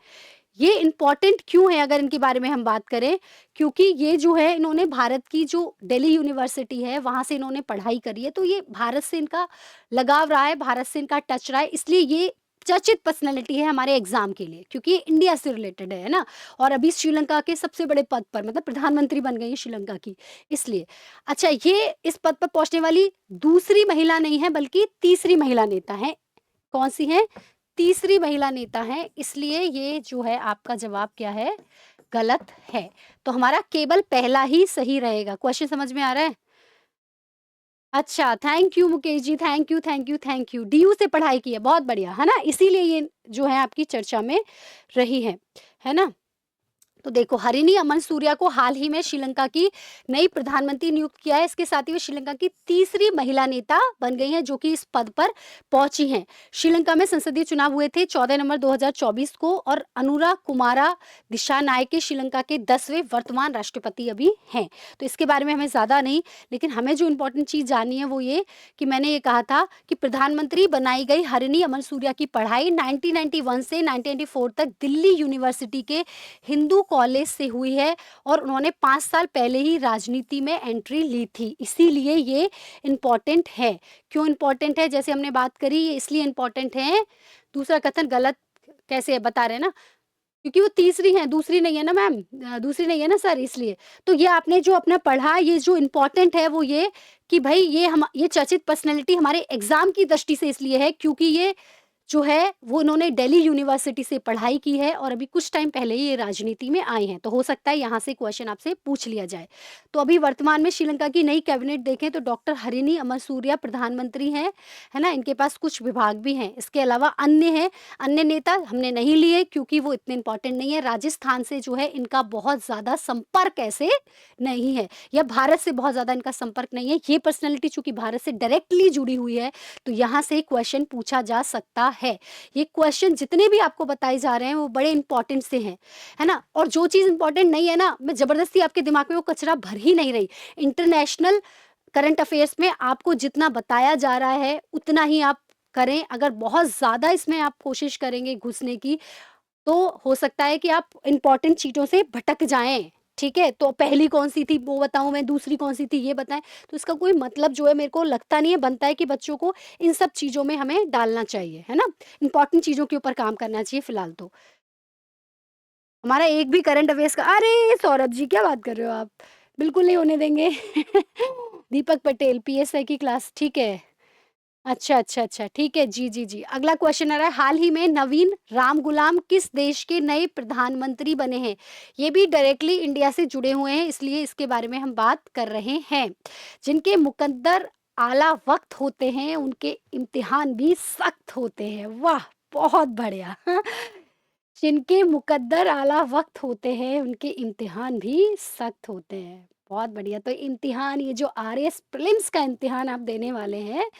A: ये इम्पोर्टेंट क्यों है अगर इनके बारे में हम बात करें? क्योंकि ये जो है इन्होंने भारत की जो दिल्ली यूनिवर्सिटी है वहाँ से इन्होंने पढ़ाई करी है, तो ये भारत से इनका लगाव रहा है, भारत से इनका टच रहा है, इसलिए ये चर्चित पर्सनैलिटी है हमारे एग्ज़ाम के लिए, क्योंकि ये इंडिया से रिलेटेड है ना? और अभी श्रीलंका के सबसे बड़े पद पर, मतलब प्रधानमंत्री बन गई हैं श्रीलंका की, इसलिए। अच्छा, ये इस पद पर पहुँचने वाली दूसरी महिला नहीं है बल्कि तीसरी महिला नेता हैं। कौन-सी हैं? तीसरी महिला नेता हैं, इसलिए ये जो है आपका जवाब क्या है? गलत है। तो हमारा केवल पहला ही सही रहेगा। क्वेश्चन समझ में आ रहा है? अच्छा, thank you Mukesh ji, thank you, thank you, thank you. DU से पढ़ाई की है, बहुत बढ़िया, है ना? इसीलिए ये जो है आपकी चर्चा में रही है ना? तो देखो, हरिणी अमन सूर्या को हाल ही में श्रीलंका की नई प्रधानमंत्री नियुक्त किया है। इसके साथ ही वे श्रीलंका की तीसरी महिला नेता बन गई हैं जो कि इस पद पर पहुंची हैं। श्रीलंका में संसदीय चुनाव हुए थे 14 नवंबर 2024 को और अनुरा कुमारा दिशानायके श्रीलंका के 10वें वर्तमान राष्ट्रपति अभी हैं। तो इसके बारे में हमें ज़्यादा नहीं, लेकिन हमें जो इम्पोर्टेंट चीज़ जाननी है वो ये कि मैंने ये कहा था कि प्रधानमंत्री बनाई गई हरिणी अमन सूर्या की पढ़ाई 1991 से 1994 तक दिल्ली यूनिवर्सिटी के हिंदू कॉलेज से हुई है और उन्होंने 5 साल पहले ही राजनीति में एंट्री ली थी, इसीलिए ये इम्पोर्टेंट है। क्यों इम्पोर्टेंट है? जैसे हमने बात करी, ये इसलिए इम्पोर्टेंट है। दूसरा कथन गलत कैसे है बता रहे हैं ना, क्योंकि वो तीसरी हैं, दूसरी नहीं है ना मैम, दूसरी नहीं है ना सर, इसलिए। तो ये आपने जो अपना पढ़ा, ये जो इम्पोर्टेंट है वो ये कि भई ये चर्चित पर्सनैलिटी हमारे एग्ज़ाम की दृष्टि से इसलिए है क्योंकि ये जो है वो इन्होंने दिल्ली यूनिवर्सिटी से पढ़ाई की है और अभी कुछ टाइम पहले ही ये राजनीति में आए हैं, तो हो सकता है यहाँ से क्वेश्चन आपसे पूछ लिया जाए। तो अभी वर्तमान में श्रीलंका की नई कैबिनेट देखें तो डॉक्टर हरिणी अमरसूरिया प्रधानमंत्री हैं, है ना? इनके पास कुछ विभाग भी हैं, इसके अलावा अन्य हैं, अन्य नेता हमने नहीं लिए क्योंकि वो इतने इंपॉर्टेंट नहीं है। राजस्थान से जो है इनका बहुत ज़्यादा संपर्क ऐसे नहीं है, या भारत से बहुत ज़्यादा इनका संपर्क नहीं है। ये पर्सनैलिटी चूँकि भारत से डायरेक्टली जुड़ी हुई है, तो यहाँ से क्वेश्चन पूछा जा सकता है। ये क्वेश्चन जितने भी आपको बताए जा रहे हैं वो बड़े इंपॉर्टेंट से हैं, है ना? और जो चीज़ इंपॉर्टेंट नहीं है ना, मैं ज़बरदस्ती आपके दिमाग में वो कचरा भर ही नहीं रही। इंटरनेशनल करंट अफेयर्स में आपको जितना बताया जा रहा है उतना ही आप करें। अगर बहुत ज़्यादा इसमें आप कोशिश करेंगे घुसने की, तो हो सकता है कि आप इम्पोर्टेंट चीज़ों से भटक जाएँ, ठीक है? तो पहली कौन-सी थी वो बताऊँ मैं, दूसरी कौन-सी थी ये बताएँ, तो इसका कोई मतलब जो है मेरे को लगता नहीं है बनता है कि बच्चों को इन सब चीज़ों में हमें डालना चाहिए, है ना? इम्पोर्टेंट चीज़ों के ऊपर काम करना चाहिए फिलहाल तो। हमारा एक भी करंट अफेयर्स का, अरे! सौरभ जी क्या बात कर रहे हो आप? बिल्कुल नहीं होने देंगे। दीपक पटेल पीएसआई की क्लास, ठीक है। अच्छा, अच्छा, अच्छा, ठीक है। जी, जी, जी। अगला क्वेश्चन आ रहा है, हाल ही में नवीन रामगुलाम किस देश के नए प्रधानमंत्री बने हैं? ये भी डायरेक्टली इंडिया से जुड़े हुए हैं, इसलिए इसके बारे में हम बात कर रहे हैं। जिनके मुकद्दर आला वक़्त होते हैं, उनके इम्तिहान भी सख्त होते हैं। वाह! बहुत बढ़िया। जिनके मुकद्दर आला वक़्त होते हैं, उनके इम्तिहान भी सख्त होते हैं। बहुत बढ़िया। तो इम्तिहान, ये जो आरएएस प्रीलिम्स का इम्तिहान आप देने वाले हैं,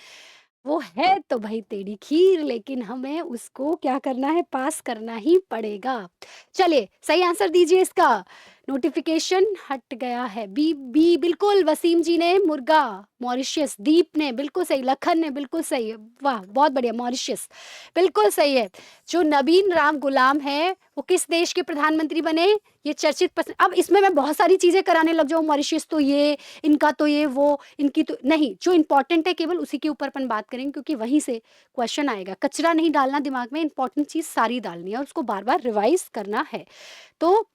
A: वो है तो भई तेरी खीर, लेकिन हमें उसको क्या करना है, पास करना ही पड़ेगा। चलिए, सही आंसर दीजिए इसका। नोटिफ़िकेशन हट गया है। बी बी बिल्कुल, वसीम जी ने मुर्गा, मॉरिशस, दीप ने बिल्कुल सही, लखन ने बिल्कुल सही। वाह! बहुत बढ़िया, मॉरिशस, बिल्कुल सही है। जो नवीन राम गुलाम हैं, वो किस देश के प्रधानमंत्री बने? ये चर्चित अब इसमें मैं बहुत सारी चीज़ें कराने लग जाऊँ, मॉरिशस तो ये, इनका तो ये, वो, इनकी तो नहीं, जो इम्पोर्टेंट है केवल उसी के ऊपर अपन बात करेंगे, क्योंकि वहीं से क्वेश्चन आएगा। कचरा नहीं डालना दिमाग में, इम्पोर्टेंट चीज़ सारी डालनी है और उसको बार-बार रिवाइज़ करना है। तो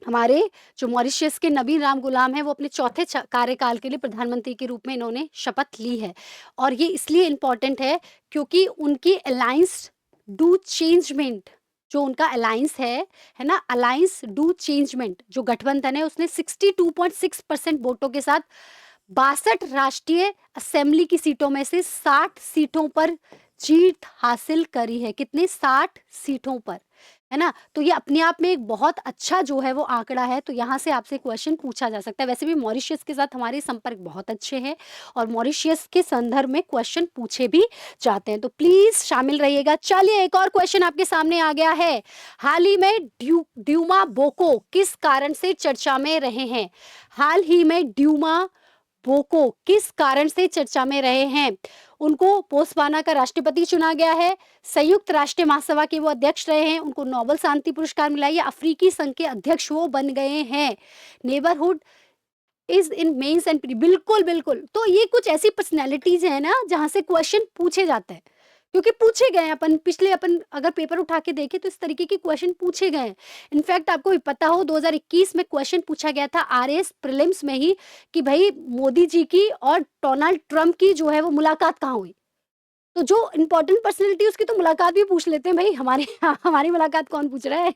A: हमारे जो मॉरिशस के नबीन राम गुलाम हैं, वो अपने चौथे कार्यकाल के लिए प्रधानमंत्री के रूप में इन्होंने शपथ ली है। और ये इसलिए इम्पोर्टेंट है क्योंकि उनकी अलायंस डू चेंजमेंट, जो उनका अलायंस है ना, अलायंस डू चेंजमेंट जो गठबंधन है, उसने 62.6% वोटों के साथ 62 राष्ट्रीय असेंबली की सीटों में से 60 सीटों पर जीत हासिल करी है। कितने? 60 सीटों पर, है ना? तो ये अपने आप में एक बहुत अच्छा जो है वो आंकड़ा है, तो यहाँ से आपसे क्वेश्चन पूछा जा सकता है। वैसे भी मॉरिशस के साथ हमारे संपर्क बहुत अच्छे हैं और मॉरिशस के संदर्भ में क्वेश्चन पूछे भी जाते हैं, तो प्लीज़ शामिल रहिएगा। चलिए, एक और क्वेश्चन आपके सामने आ गया है। हाल ही में ड्यूमा बोको किस कारण से चर्चा में रहे हैं? हाल ही में ड्यूमा बोको किस कारण से चर्चा में रहे हैं? उनको बोत्सवाना का राष्ट्रपति चुना गया है, संयुक्त राष्ट्र महासभा के वो अध्यक्ष रहे हैं, उनको नोबेल शांति पुरस्कार मिला है, या अफ्रीकी संघ के अध्यक्ष वो बन गए हैं। Neighbourhood is in mens and बिल्कुल बिल्कुल, तो ये कुछ ऐसी पर्सनैलिटीज है ना जहां से क्वेश्चन पूछे जाते हैं, क्योंकि पूछे गए हैं। अपन पिछले अपन अगर पेपर उठा के देखें तो इस तरीके के क्वेश्चन पूछे गए हैं। इनफैक्ट आपको भी पता हो 2021 में क्वेश्चन पूछा गया था आरएस प्रीलिम्स में ही कि भाई मोदी जी की और डोनाल्ड ट्रंप की जो है वो मुलाकात कहाँ हुई। तो जो इम्पोर्टेंट पर्सनैलिटी उसकी तो मुलाकात भी पूछ लेते हैं भाई, हमारे हमारी मुलाकात कौन पूछ रहा है।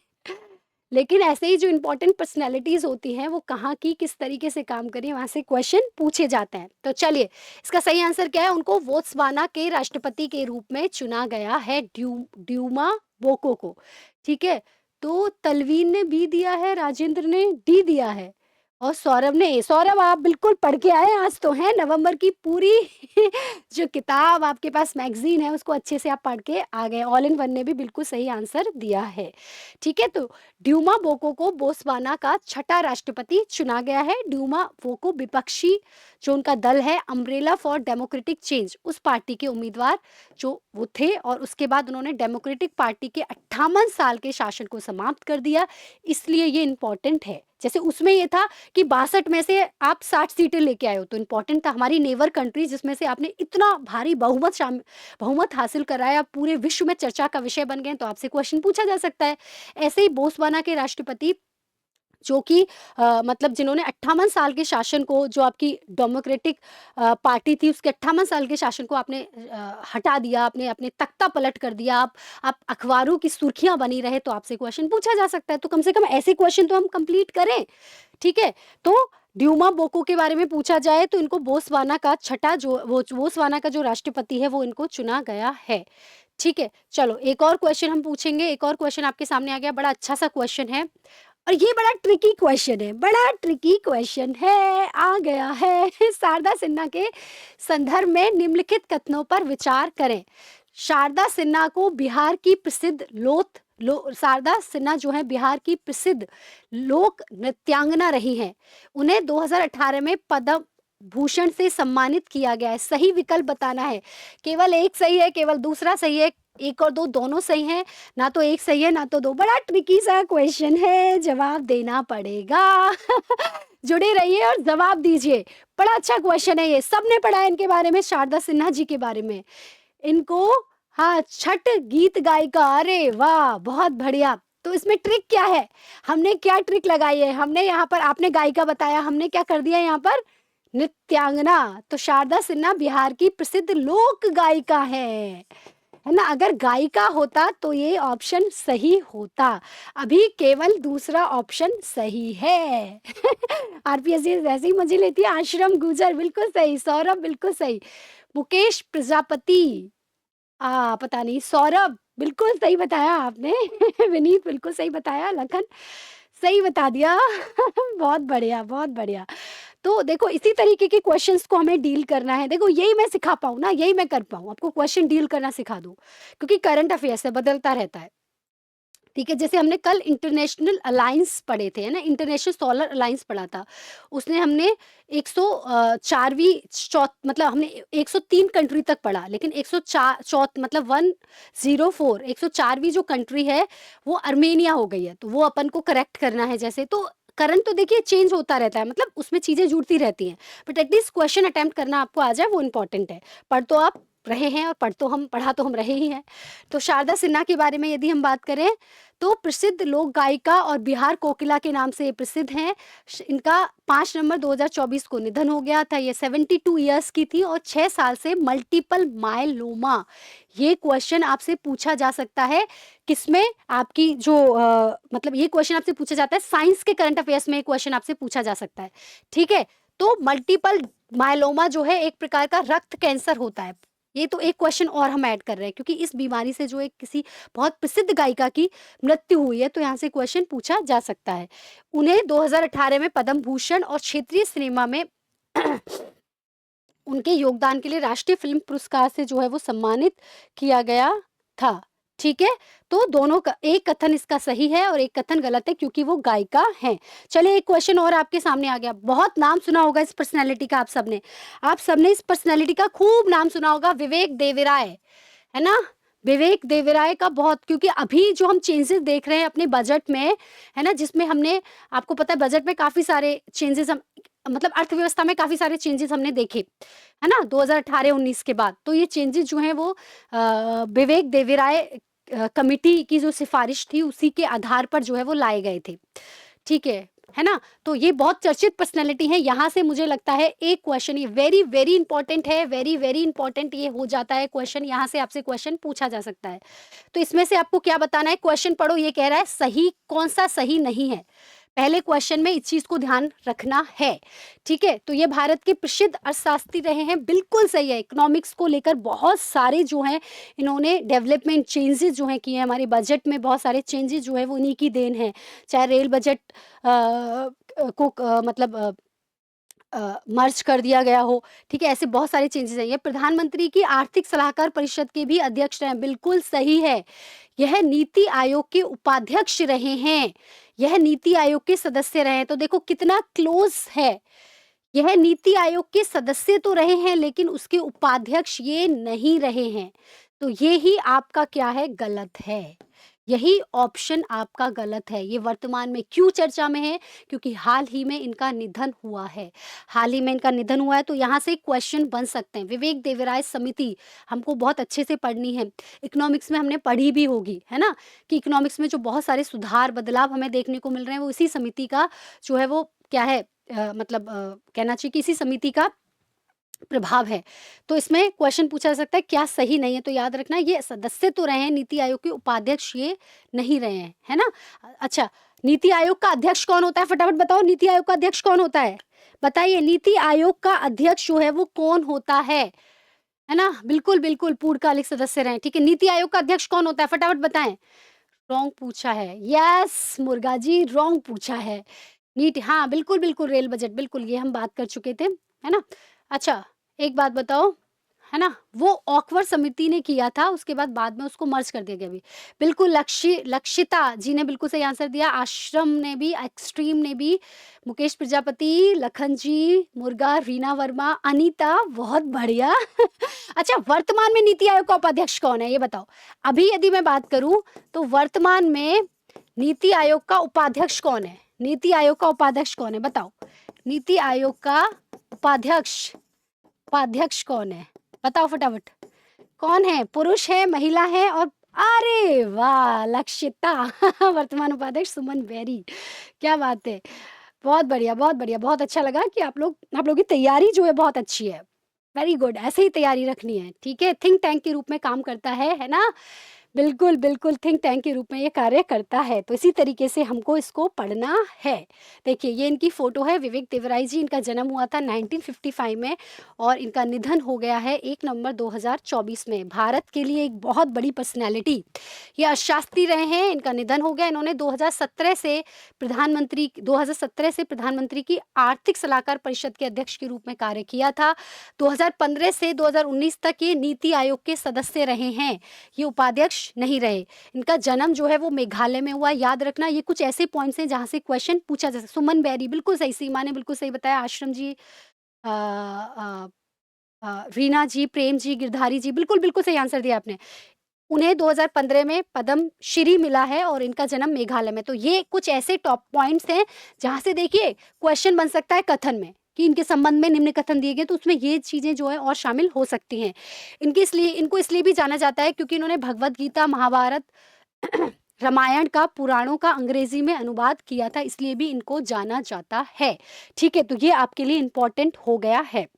A: लेकिन ऐसे ही जो इम्पोर्टेंट पर्सनैलिटीज होती हैं वो कहाँ की, किस तरीके से काम करी, वहां से क्वेश्चन पूछे जाते हैं। तो चलिए, इसका सही आंसर क्या है? उनको बोत्सवाना के राष्ट्रपति के रूप में चुना गया है, ड्यूमा बोको को। ठीक है, तो तलवीन ने बी दिया है, राजेंद्र ने डी दिया है और सौरभ ने ए। सौरभ, आप बिल्कुल पढ़ के आए आज तो, हैं नवंबर की पूरी जो किताब आपके पास मैगजीन है उसको अच्छे से आप पढ़ के आ गए। ऑल इन वन ने भी बिल्कुल सही आंसर दिया है। ठीक है, तो ड्यूमा बोको को बोत्सवाना का छठा राष्ट्रपति चुना गया है। ड्यूमा बोको विपक्षी जो उनका दल है अम्ब्रेला फॉर डेमोक्रेटिक चेंज, उस पार्टी के उम्मीदवार जो वो थे, और उसके बाद उन्होंने डेमोक्रेटिक पार्टी के 58 साल के शासन को समाप्त कर दिया। इसलिए ये इंपॉर्टेंट है। जैसे उसमें ये था कि 62 में से आप 60 सीटें लेके आए हो, तो इंपॉर्टेंट था। हमारी नेबर कंट्री जिसमें से आपने इतना भारी बहुमत हासिल कराया, पूरे विश्व में चर्चा का विषय बन गए, तो आपसे क्वेश्चन पूछा जा सकता है। ऐसे ही बोत्सवाना के राष्ट्रपति जो कि मतलब जिन्होंने 58 साल के शासन को, जो आपकी डेमोक्रेटिक पार्टी थी उसके 58 साल के शासन को आपने हटा दिया, आपने अपने तख्ता पलट कर दिया, आप अखबारों की सुर्खियां बनी रहे, तो आपसे क्वेश्चन पूछा जा सकता है। तो कम से कम ऐसे क्वेश्चन तो हम कंप्लीट करें। ठीक है, तो ड्यूमा बोको के बारे में पूछा जाए तो इनको बोत्सवाना का छठा जो वो बोत्सवाना का जो राष्ट्रपति है वो इनको चुना गया है। ठीक है, चलो एक और क्वेश्चन हम पूछेंगे। एक और क्वेश्चन आपके सामने आ गया, बड़ा अच्छा सा क्वेश्चन है और ये बड़ा ट्रिकी क्वेश्चन है, बड़ा ट्रिकी क्वेश्चन है, आ गया है। शारदा सिन्हा के संदर्भ में निम्नलिखित कथनों पर विचार करें। शारदा सिन्हा को बिहार की प्रसिद्ध शारदा सिन्हा जो है बिहार की प्रसिद्ध लोक नृत्यांगना रही हैं। उन्हें 2018 में पद्म भूषण से सम्मानित किया गया है। सही विकल्प बताना है। केवल एक सही है, केवल दूसरा सही है, एक और दो दोनों सही हैं, ना तो एक सही है ना तो दो। बड़ा ट्रिकी सा क्वेश्चन है, जवाब देना पड़ेगा। जुड़े रहिए और जवाब दीजिए। बड़ा अच्छा क्वेश्चन है ये, सबने पढ़ा है इनके बारे में, शारदा सिन्हा जी के बारे में। इनको हाँ, छठ गीत गायिका, अरे वाह, बहुत बढ़िया। तो इसमें ट्रिक क्या है? हमने क्या ट्रिक लगाई है? हमने यहाँ पर, आपने गायिका बताया, हमने क्या कर दिया यहाँ पर? नृत्यांगना। तो शारदा सिन्हा बिहार की प्रसिद्ध लोक गायिका है ना। अगर गायिका होता तो ये ऑप्शन सही होता, अभी केवल दूसरा ऑप्शन सही है। आरपीएससी वैसे ही मजे लेती है। आश्रम गुजर बिल्कुल सही, सौरभ बिल्कुल सही, मुकेश प्रजापति पता नहीं, सौरभ बिल्कुल सही बताया आपने। विनीत बिल्कुल सही बताया, लखन सही बता दिया। बहुत बढ़िया, बहुत बढ़िया। तो देखो इसी तरीके के क्वेश्चंस को हमें डील करना है। देखो यही मैं सिखा पाऊँ ना, यही मैं कर पाऊँ, आपको क्वेश्चन डील करना सिखा दूँ, क्योंकि करंट अफेयर्स है, बदलता रहता है। ठीक है, जैसे हमने कल इंटरनेशनल अलायंस पढ़े थे, है ना, इंटरनेशनल सोलर अलायंस पढ़ा था। उसने हमने 104वीं चौथ मतलब हमने 103 कंट्री तक पढ़ा, लेकिन 104 चौथ मतलब 104 104वीं जो कंट्री है वो अर्मेनिया हो गई है, तो वो अपन को करेक्ट करना है। जैसे तो करंट तो देखिए चेंज होता रहता है, मतलब उसमें चीज़ें जुड़ती रहती हैं, बट एटलीस्ट क्वेश्चन अटेम्प्ट करना आपको आ जाए वो इम्पोर्टेंट है। पढ़ तो आप रहे हैं और पढ़ा तो हम रहे ही हैं। तो शारदा सिन्हा के बारे में यदि हम बात करें, तो प्रसिद्ध लोक गायिका और बिहार कोकिला के नाम से ये प्रसिद्ध हैं। इनका 5 नवंबर 2024 को निधन हो गया था। ये 72 ईयर्स की थी और 6 साल से मल्टीपल मायलोमा, ये क्वेश्चन आपसे पूछा जा सकता है। किसमें? आपकी जो मतलब ये क्वेश्चन आपसे पूछा जाता है साइंस के करंट अफेयर्स में, ये क्वेश्चन आपसे पूछा जा सकता है। ठीक है, तो मल्टीपल मायलोमा जो है एक प्रकार का रक्त कैंसर होता है। ये तो एक क्वेश्चन और हम ऐड कर रहे हैं, क्योंकि इस बीमारी से जो एक किसी बहुत प्रसिद्ध गायिका की मृत्यु हुई है, तो यहाँ से क्वेश्चन पूछा जा सकता है। उन्हें 2018 में पद्म भूषण और क्षेत्रीय सिनेमा में उनके योगदान के लिए राष्ट्रीय फिल्म पुरस्कार से जो है वो सम्मानित किया गया था। ठीक है, तो दोनों का एक कथन इसका सही है और एक कथन गलत है, क्योंकि वो गायिका हैं। चलिए एक क्वेश्चन और आपके सामने आ गया। बहुत नाम सुना होगा इस पर्सनैलिटी का आप सबने इस पर्सनैलिटी का खूब नाम सुना होगा, विवेक देवराय, है ना? विवेक देवराय का बहुत, क्योंकि अभी जो हम चेंजेस देख रहे हैं अपने बजट में, है ना, जिसमें हमने, आपको पता है बजट में काफ़ी सारे चेंजेस हम मतलब अर्थव्यवस्था में काफ़ी सारे चेंजेस हमने देखे, है ना, 2018-19 के बाद। तो ये चेंजेस जो हैं वो विवेक देवराय कमिटी की जो सिफारिश थी उसी के आधार पर जो है वो लाए गए थे। ठीक है ना? तो ये बहुत चर्चित पर्सनैलिटी है। यहाँ से मुझे लगता है एक क्वेश्चन, ये वेरी वेरी इंपॉर्टेंट है, वेरी वेरी इंपॉर्टेंट ये हो जाता है क्वेश्चन, यहाँ से आपसे क्वेश्चन पूछा जा सकता है। तो इसमें से आपको क्या बताना है? क्वेश्चन पढ़ो, ये कह रहा है सही कौन सा सही नहीं है। पहले क्वेश्चन में इस चीज को ध्यान रखना है। ठीक है, तो ये भारत के प्रसिद्ध अर्थशास्त्री रहे हैं, बिल्कुल सही है। इकोनॉमिक्स को लेकर बहुत सारे जो हैं इन्होंने डेवलपमेंट चेंजेस जो हैं किए हैं, हमारे बजट में बहुत सारे चेंजेस जो है वो उन्हीं की देन है। चाहे रेल बजट को मतलब मर्ज कर दिया गया हो, ठीक है, ऐसे बहुत सारे चेंजेस हैं। ये प्रधानमंत्री की आर्थिक सलाहकार परिषद के भी अध्यक्ष रहे हैं, बिल्कुल सही है। यह नीति आयोग के उपाध्यक्ष रहे हैं, यह नीति आयोग के सदस्य रहे हैं। तो देखो कितना क्लोज है, यह नीति आयोग के सदस्य तो रहे हैं लेकिन उसके उपाध्यक्ष ये नहीं रहे हैं। तो ये ही आपका क्या है? गलत है। यही ऑप्शन आपका गलत है। ये वर्तमान में क्यों चर्चा में है? क्योंकि हाल ही में इनका निधन हुआ है। हाल ही में इनका निधन हुआ है, तो यहाँ से क्वेश्चन बन सकते हैं। विवेक देवराय समिति हमको बहुत अच्छे से पढ़नी है। इकोनॉमिक्स में हमने पढ़ी भी होगी, है ना, कि इकोनॉमिक्स में जो बहुत सारे सुधार बदलाव हमें देखने को मिल रहे हैं वो इसी समिति का जो है वो क्या है, मतलब कहना चाहिए कि इसी समिति का प्रभाव है। तो इसमें क्वेश्चन पूछा जा सकता है क्या सही नहीं है? तो याद रखना ये सदस्य तो रहे हैं, नीति आयोग के उपाध्यक्ष ये नहीं रहे हैं, है ना? अच्छा, नीति आयोग का अध्यक्ष कौन होता है? फटाफट बताओ, नीति आयोग का अध्यक्ष कौन होता है? बताइए, नीति आयोग का अध्यक्ष जो है वो कौन होता है ना? बिल्कुल बिल्कुल पूर्णकालिक सदस्य रहे। ठीक है, नीति आयोग का अध्यक्ष कौन होता है? फटाफट बताएं। रॉन्ग पूछा है, यस मुर्गा जी, रॉन्ग पूछा है। नीट, हाँ बिल्कुल बिल्कुल, रेल बजट, बिल्कुल ये हम बात कर चुके थे, है ना? अच्छा, एक बात बताओ, है ना, वो ऑकवर्ड समिति ने किया था, उसके बाद में उसको मर्ज कर दिया गया भी। बिल्कुल लक्षिता जी ने बिल्कुल सही आंसर दिया, आश्रम ने भी, एक्सट्रीम ने भी, मुकेश प्रजापति, लखन जी, मुर्गा, रीना वर्मा, अनीता, बहुत बढ़िया। अच्छा, वर्तमान में नीति आयोग का उपाध्यक्ष कौन है ये बताओ? अभी यदि मैं बात करूं तो वर्तमान में नीति आयोग का उपाध्यक्ष कौन है? नीति आयोग का उपाध्यक्ष कौन है बताओ? नीति आयोग का उपाध्यक्ष कौन है? बताओ फटाफट, कौन है? पुरुष है, महिला है? और अरे वाह, लक्षिता। वर्तमान उपाध्यक्ष सुमन बेरी, क्या बात है, बहुत बढ़िया बहुत बढ़िया, बहुत अच्छा लगा कि आप लोगों की तैयारी जो है बहुत अच्छी है। वेरी गुड, ऐसे ही तैयारी रखनी है, ठीक है, थिंक टैंक के रूप में काम करता है ना? बिल्कुल, बिल्कुल थिंक टैंक के रूप में ये कार्य करता है, तो इसी तरीके से हमको इसको पढ़ना है। देखिए, ये इनकी फ़ोटो है, विवेक देवराय जी, इनका जन्म हुआ था 1955 में और इनका निधन हो गया है 1 नवंबर 2024 में। भारत के लिए एक बहुत बड़ी पर्सनैलिटी, ये अर्थशास्त्री रहे हैं, इनका निधन हो गया। इन्होंने 2017 से प्रधानमंत्री की आर्थिक सलाहकार परिषद के अध्यक्ष के रूप में कार्य किया था। 2015 से 2019 तक ये नीति आयोग के सदस्य रहे हैं, ये उपाध्यक्ष नहीं रहे। इनका जन्म जो है वो मेघालय में हुआ, याद रखना। ये कुछ ऐसे पॉइंट्स हैं जहाँ से क्वेश्चन पूछा जा सकता है। सुमन बेरी बिल्कुल सही, सीमा ने बिल्कुल सही बताया, आश्रम जी, रीना जी, प्रेम जी, गिरधारी जी, बिल्कुल, बिल्कुल सही आंसर दिया आपने। उन्हें 2015 में पद्म श्री मिला है और इनका जन्म मेघालय में। तो ये कुछ ऐसे टॉप पॉइंट्स हैं जहाँ से देखिए क्वेश्चन बन सकता है कथन में कि इनके संबंध में निम्न कथन दिए गए, तो उसमें ये चीज़ें जो है और शामिल हो सकती हैं। इनको इसलिए भी जाना जाता है क्योंकि इन्होंने भगवद गीता, महाभारत, रामायण का, पुराणों का अंग्रेजी में अनुवाद किया था, इसलिए भी इनको जाना जाता है। ठीक है, तो ये आपके लिए इम्पोर्टेंट हो गया है।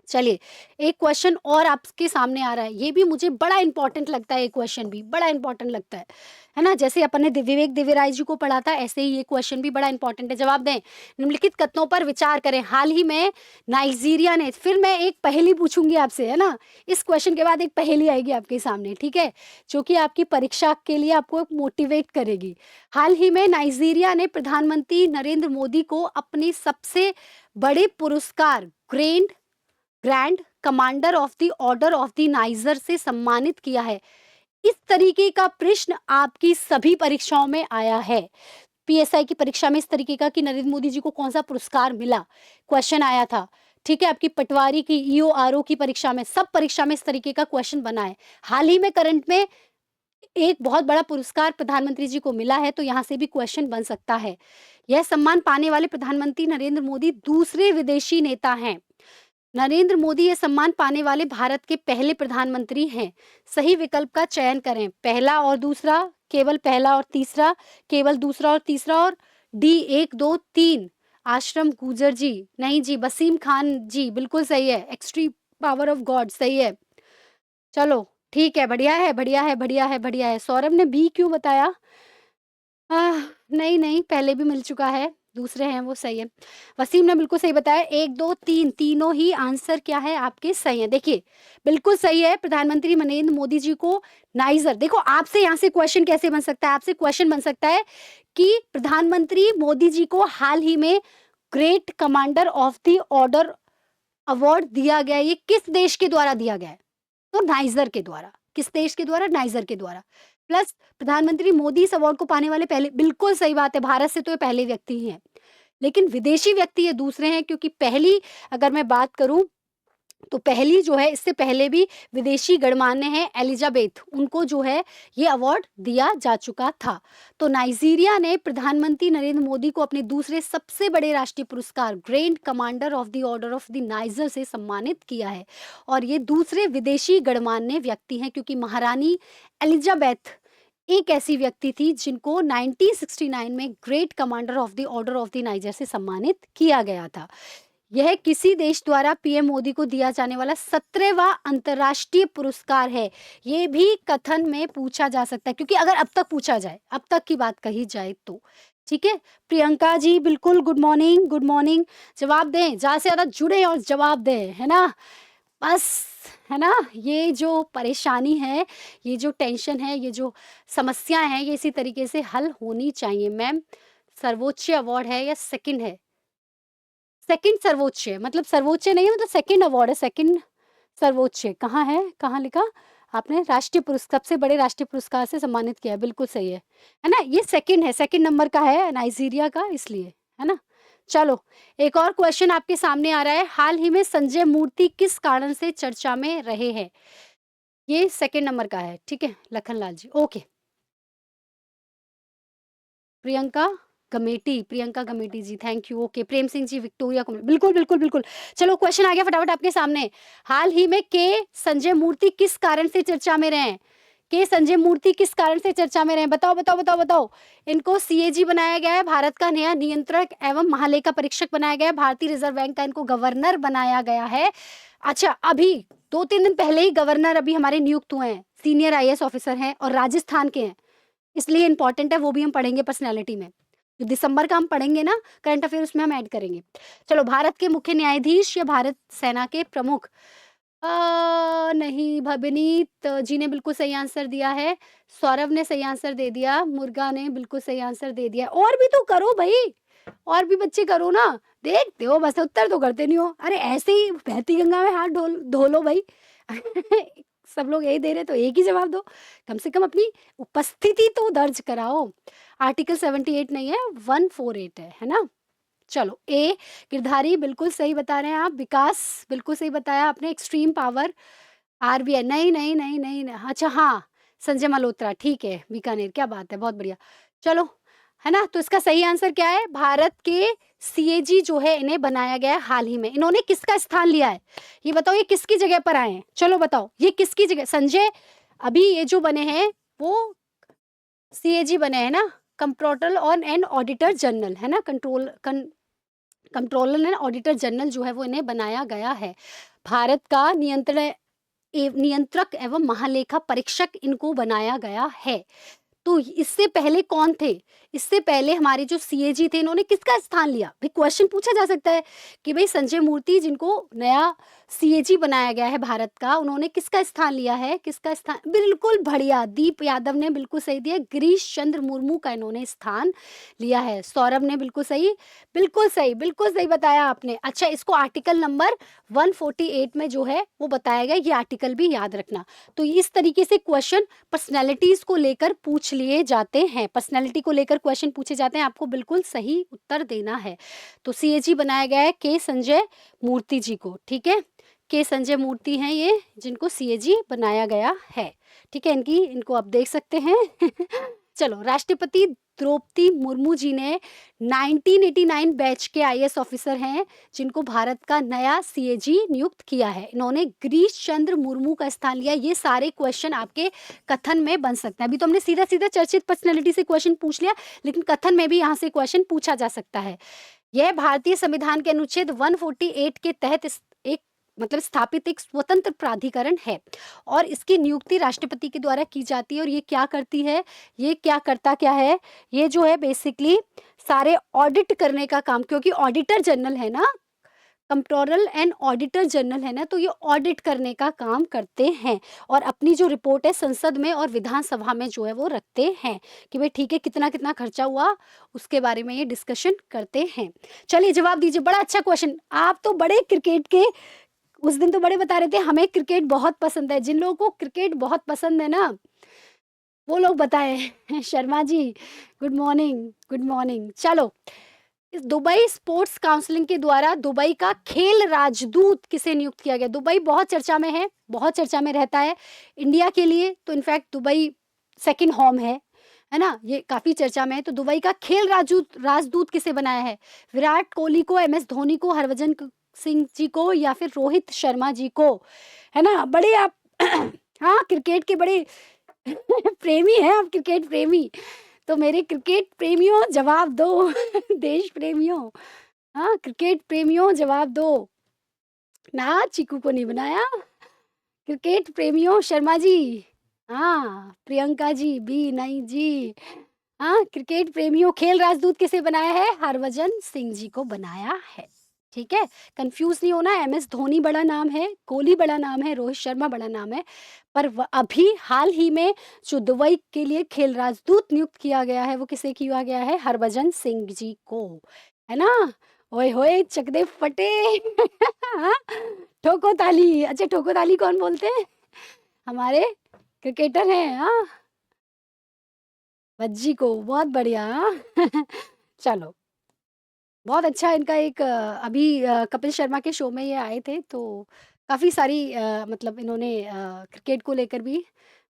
A: चलिए, एक क्वेश्चन और आपके सामने आ रहा है, ये भी मुझे बड़ा इंपॉर्टेंट लगता है, ये क्वेश्चन भी बड़ा इंपॉर्टेंट लगता है ना? जैसे अपन ने विवेक देवराय जी को पढ़ा था, ऐसे ही ये क्वेश्चन भी बड़ा इंपॉर्टेंट है। जवाब दें, निम्नलिखित कथनों पर विचार करें। हाल ही में नाइजीरिया ने, फिर मैं एक पहेली पूछूंगी आपसे, है ना? इस क्वेश्चन के बाद एक पहेली आएगी आपके सामने, ठीक है? जो कि आपकी परीक्षा के लिए आपको मोटिवेट करेगी। हाल ही में नाइजीरिया ने प्रधानमंत्री नरेंद्र मोदी को अपनी सबसे बड़े पुरस्कार grand commander of the order of the niger से सम्मानित किया है। इस तरीके का प्रश्न आपकी सभी परीक्षाओं में आया है। पीएसआई की परीक्षा में इस तरीके का कि नरेंद्र मोदी जी को कौन सा पुरस्कार मिला, क्वेश्चन आया था। ठीक है, आपकी पटवारी की, ईओआरओ की परीक्षा में, सब परीक्षा में इस तरीके का क्वेश्चन बना है। हाल ही में करंट में एक बहुत बड़ा पुरस्कार प्रधानमंत्री जी को मिला है, तो यहाँ से भी क्वेश्चन बन सकता है। यह सम्मान पाने वाले प्रधानमंत्री नरेंद्र मोदी दूसरे विदेशी नेता हैं। नरेंद्र मोदी ये सम्मान पाने वाले भारत के पहले प्रधानमंत्री हैं। सही विकल्प का चयन करें, पहला और दूसरा, केवल पहला और तीसरा, केवल दूसरा और तीसरा, और डी 1, 2, 3। आश्रम गुजर जी, नहीं जी। वसीम खान जी, बिल्कुल सही है। एक्सट्रीम पावर ऑफ गॉड, सही है। चलो ठीक है, बढ़िया है, बढ़िया है, बढ़िया है, बढ़िया है। सौरभ ने बी क्यों बताया? नहीं, नहीं, पहले भी मिल चुका है, दूसरे हैं वो सही है। वसीम ने बिल्कुल सही बताया, 1, 2, 3 तीनों ही आंसर क्या है आपके सही हैं। देखिए, बिल्कुल सही है, प्रधानमंत्री नरेंद्र मोदी जी को नाइजर, देखो आपसे यहाँ से क्वेश्चन कैसे बन सकता है, आपसे क्वेश्चन बन सकता है कि प्रधानमंत्री मोदी जी को हाल ही में great commander of the order award दिया गया, ये किस देश के द्वारा दिया गया है? तो नाइजर के द्वारा। किस देश के द्वारा? नाइजर के द्वारा। प्लस प्रधानमंत्री मोदी इस अवार्ड को पाने वाले पहले, बिल्कुल सही बात है, भारत से तो ये पहले व्यक्ति ही हैं। लेकिन विदेशी व्यक्ति ये दूसरे हैं, क्योंकि पहली अगर मैं बात करूँ तो पहली जो है, इससे पहले भी विदेशी गणमान्य हैं एलिजाबेथ, उनको जो है ये अवार्ड दिया जा चुका था। तो नाइजीरिया ने प्रधानमंत्री नरेंद्र मोदी को अपने दूसरे सबसे बड़े राष्ट्रीय पुरस्कार grand commander of the order of the niger से सम्मानित किया है, और ये दूसरे विदेशी गणमान्य व्यक्ति हैं, क्योंकि महारानी एलिजाबेथ एक ऐसी व्यक्ति थी जिनको 1969 में great commander of the order of the niger से सम्मानित किया गया था। यह किसी देश द्वारा पीएम मोदी को दिया जाने वाला 17वां अंतर्राष्ट्रीय पुरस्कार है। ये भी कथन में पूछा जा सकता है, क्योंकि अगर अब तक पूछा जाए, अब तक की बात कही जाए तो। ठीक है, प्रियंका जी बिल्कुल, गुड मॉर्निंग, गुड मॉर्निंग। जवाब दें, ज़्यादा से ज़्यादा जुड़े और जवाब दें, है ना? बस, है ना? ये जो परेशानी है, ये जो टेंशन है, ये जो समस्याएँ हैं, ये इसी तरीके से हल होनी चाहिए। मैम, सर्वोच्च अवार्ड है या सेकंड है? सेकंड सर्वोच्च है, मतलब सर्वोच्च नहीं है, मतलब सेकंड अवार्ड है, सेकंड सर्वोच्च। कहाँ है, कहाँ लिखा आपने? राष्ट्रीय पुरस्कार, सबसे बड़े राष्ट्रीय पुरस्कार से सम्मानित किया है, बिल्कुल सही है ना? ये सेकंड है, सेकंड नंबर का है नाइजीरिया का, इसलिए, है ना? चलो, एक और क्वेश्चन आपके सामने आ रहा है। हाल ही में संजय मूर्ति किस कारण से चर्चा में रहे हैं? ये सेकंड नंबर का है, ठीक है, Lakhanlal ji, okay. Priyanka Priyanka Gameti ji, thank you, okay. Prem Singh ji, Victoria Colony, बिल्कुल, बिल्कुल, बिल्कुल। चलो क्वेश्चन आ गया फटाफट आपके सामने। हाल ही में के संजय मूर्ति किस कारण से चर्चा में रहे हैं? के संजय मूर्ति किस कारण से चर्चा में रहे हैं? बताओ, बताओ, बताओ, बताओ। इनको सीएजी बनाया गया है, भारत का नया नियंत्रक एवं महालेखा परीक्षक बनाया गया है, भारतीय रिजर्व बैंक का इनको गवर्नर बनाया गया है। अच्छा, अभी 2-3 दिन पहले ही गवर्नर अभी हमारे नियुक्त हुए हैं, सीनियर आईएएस ऑफिसर हैं और राजस्थान के हैं, इसलिए इम्पोर्टेंट है, वो भी हम पढ़ेंगे पर्सनैलिटी में। जो दिसंबर का हम पढ़ेंगे ना करंट अफेयर, उसमें हम ऐड करेंगे। चलो, भारत के मुख्य न्यायाधीश या भारत सेना के प्रमुख? नहीं, भवनीत जी ने बिल्कुल सही आंसर दिया है, सौरभ ने सही आंसर दे दिया, मुर्गा ने बिल्कुल सही आंसर दे दिया। और भी तो करो भई, और भी बच्चे करो ना, देखते हो बस उत्तर तो करते नहीं हो। अरे ऐसे ही बहती गंगा में हाथ धो लो भई। सब लोग यही दे रहे तो एक ही जवाब दो, कम से कम अपनी उपस्थिति तो दर्ज कराओ। आर्टिकल 78 नहीं है, 148 है ना? चलो, ए गिरधारी बिल्कुल सही बता रहे हैं आप। विकास बिल्कुल सही बताया आपने। एक्सट्रीम पावर आरबीआई, नहीं नहीं नहीं नहीं नहीं, अच्छा हाँ, संजय मल्होत्रा, ठीक है, बीकानेर, क्या बात है, बहुत बढ़िया। चलो, है ना? तो इसका सही आंसर क्या है? भारत के सीएजी जो है, इन्हें बनाया गया है हाल ही में। इन्होंने किसका स्थान लिया है, ये बताओ, ये किसकी जगह पर आए हैं? चलो बताओ, ये किसकी जगह? संजय अभी ये जो बने हैं वो सीएजी बने हैं ना, कंट्रोलर और एंड ऑडिटर जनरल, है ना? कंट्रोलर एंड ऑडिटर जनरल जो है वो इन्हें बनाया गया है। भारत का नियंत्रक एवं महालेखा परीक्षक इनको बनाया गया है। तो इससे पहले कौन थे? इससे पहले हमारे जो सीएजी थे, इन्होंने किसका स्थान लिया? भाई क्वेश्चन पूछा जा सकता है कि भाई संजय मूर्ति जिनको नया सीएजी बनाया गया है भारत का, उन्होंने किसका स्थान लिया है? किसका स्थान? बिल्कुल बढ़िया, दीप यादव ने बिल्कुल सही दिया, गिरीश चंद्र मुर्मू का इन्होंने स्थान लिया है। सौरभ ने बिल्कुल सही, बिल्कुल सही बताया आपने। अच्छा, इसको आर्टिकल नंबर 148 में जो है वो बताया गया, ये आर्टिकल भी याद रखना। तो इस तरीके से क्वेश्चन पर्सनैलिटीज को लेकर पूछ लिए जाते हैं, पर्सनैलिटी को लेकर क्वेश्चन पूछे जाते हैं, आपको बिल्कुल सही उत्तर देना है। तो सीएजी बनाया गया है के संजय मूर्ति जी को, ठीक है? के संजय मूर्ति हैं ये, जिनको सीएजी बनाया गया है, ठीक है? इनको आप देख सकते हैं। चलो, राष्ट्रपति द्रौपदी मुर्मू जी ने 1989 बैच के आईएएस ऑफिसर हैं, जिनको भारत का नया सीएजी नियुक्त किया है। इन्होंने गिरीश चंद्र मुर्मू का स्थान लिया। ये सारे क्वेश्चन आपके कथन में बन सकते हैं। अभी तो हमने सीधा सीधा चर्चित पर्सनैलिटी से क्वेश्चन पूछ लिया, लेकिन कथन में भी यहाँ से क्वेश्चन पूछा जा सकता है। यह भारतीय संविधान के अनुच्छेद 148 के तहत एक मतलब स्थापित एक स्वतंत्र प्राधिकरण है और इसकी नियुक्ति राष्ट्रपति के द्वारा की जाती है। और ये क्या करती है, ये क्या करता क्या है, ये जो है बेसिकली सारे ऑडिट करने का काम, क्योंकि ऑडिटर जनरल है ना, कंट्रोलर एंड ऑडिटर जनरल है ना, तो ये ऑडिट करने का काम करते हैं और अपनी जो रिपोर्ट है संसद में और विधानसभा में जो है वो रखते हैं कि भाई ठीक है, कितना कितना खर्चा हुआ, उसके बारे में ये डिस्कशन करते हैं। चलिए जवाब दीजिए, बड़ा अच्छा क्वेश्चन। आप तो बड़े क्रिकेट के, उस दिन तो बड़े बता रहे थे हमें क्रिकेट बहुत पसंद है। जिन लोगों को क्रिकेट बहुत पसंद है ना, वो लोग बताएं। Sharma ji, good morning, good morning. चलो, इस दुबई स्पोर्ट्स काउंसिलिंग के द्वारा दुबई का खेल राजदूत किसे नियुक्त किया गया? दुबई बहुत चर्चा में है, बहुत चर्चा में रहता है इंडिया के लिए, तो इनफैक्ट दुबई सेकंड होम है ना, ये काफी चर्चा में है। तो दुबई का खेल राजदूत किसे बनाया है? विराट कोहली को, एमएस धोनी को, हरभजन सिंह जी को, या फिर रोहित शर्मा जी को? है ना, बड़े आप हाँ, क्रिकेट के बड़े प्रेमी हैं आप, क्रिकेट प्रेमी। तो मेरे क्रिकेट प्रेमियों जवाब दो। देश प्रेमियों, हाँ, क्रिकेट प्रेमियों जवाब दो ना, चीकू को नहीं बनाया। क्रिकेट प्रेमियों, शर्मा जी, हाँ, प्रियंका जी भी नहीं जी, हाँ, क्रिकेट प्रेमियों, खेल राजदूत किसे बनाया है? हरभजन सिंह जी को बनाया है, ठीक है? कंफ्यूज नहीं होना, एमएस धोनी बड़ा नाम है, कोहली बड़ा नाम है, रोहित शर्मा बड़ा नाम है, पर अभी हाल ही में जो दुबई के लिए खेल राजदूत नियुक्त किया गया है, वो किसे किया गया है? हरभजन सिंह जी को, है ना? ओए होए, चकदे फटे। हाँ, ठोको ताली। अच्छा, ठोको ताली कौन बोलते हैं? हमारे क्रिकेटर हैं, हाँ, भज्जी को, बहुत बढ़िया। हाँ। चलो, बहुत अच्छा इनका एक अभी कपिल शर्मा के शो में ये आए थे, तो काफ़ी सारी मतलब इन्होंने क्रिकेट को लेकर भी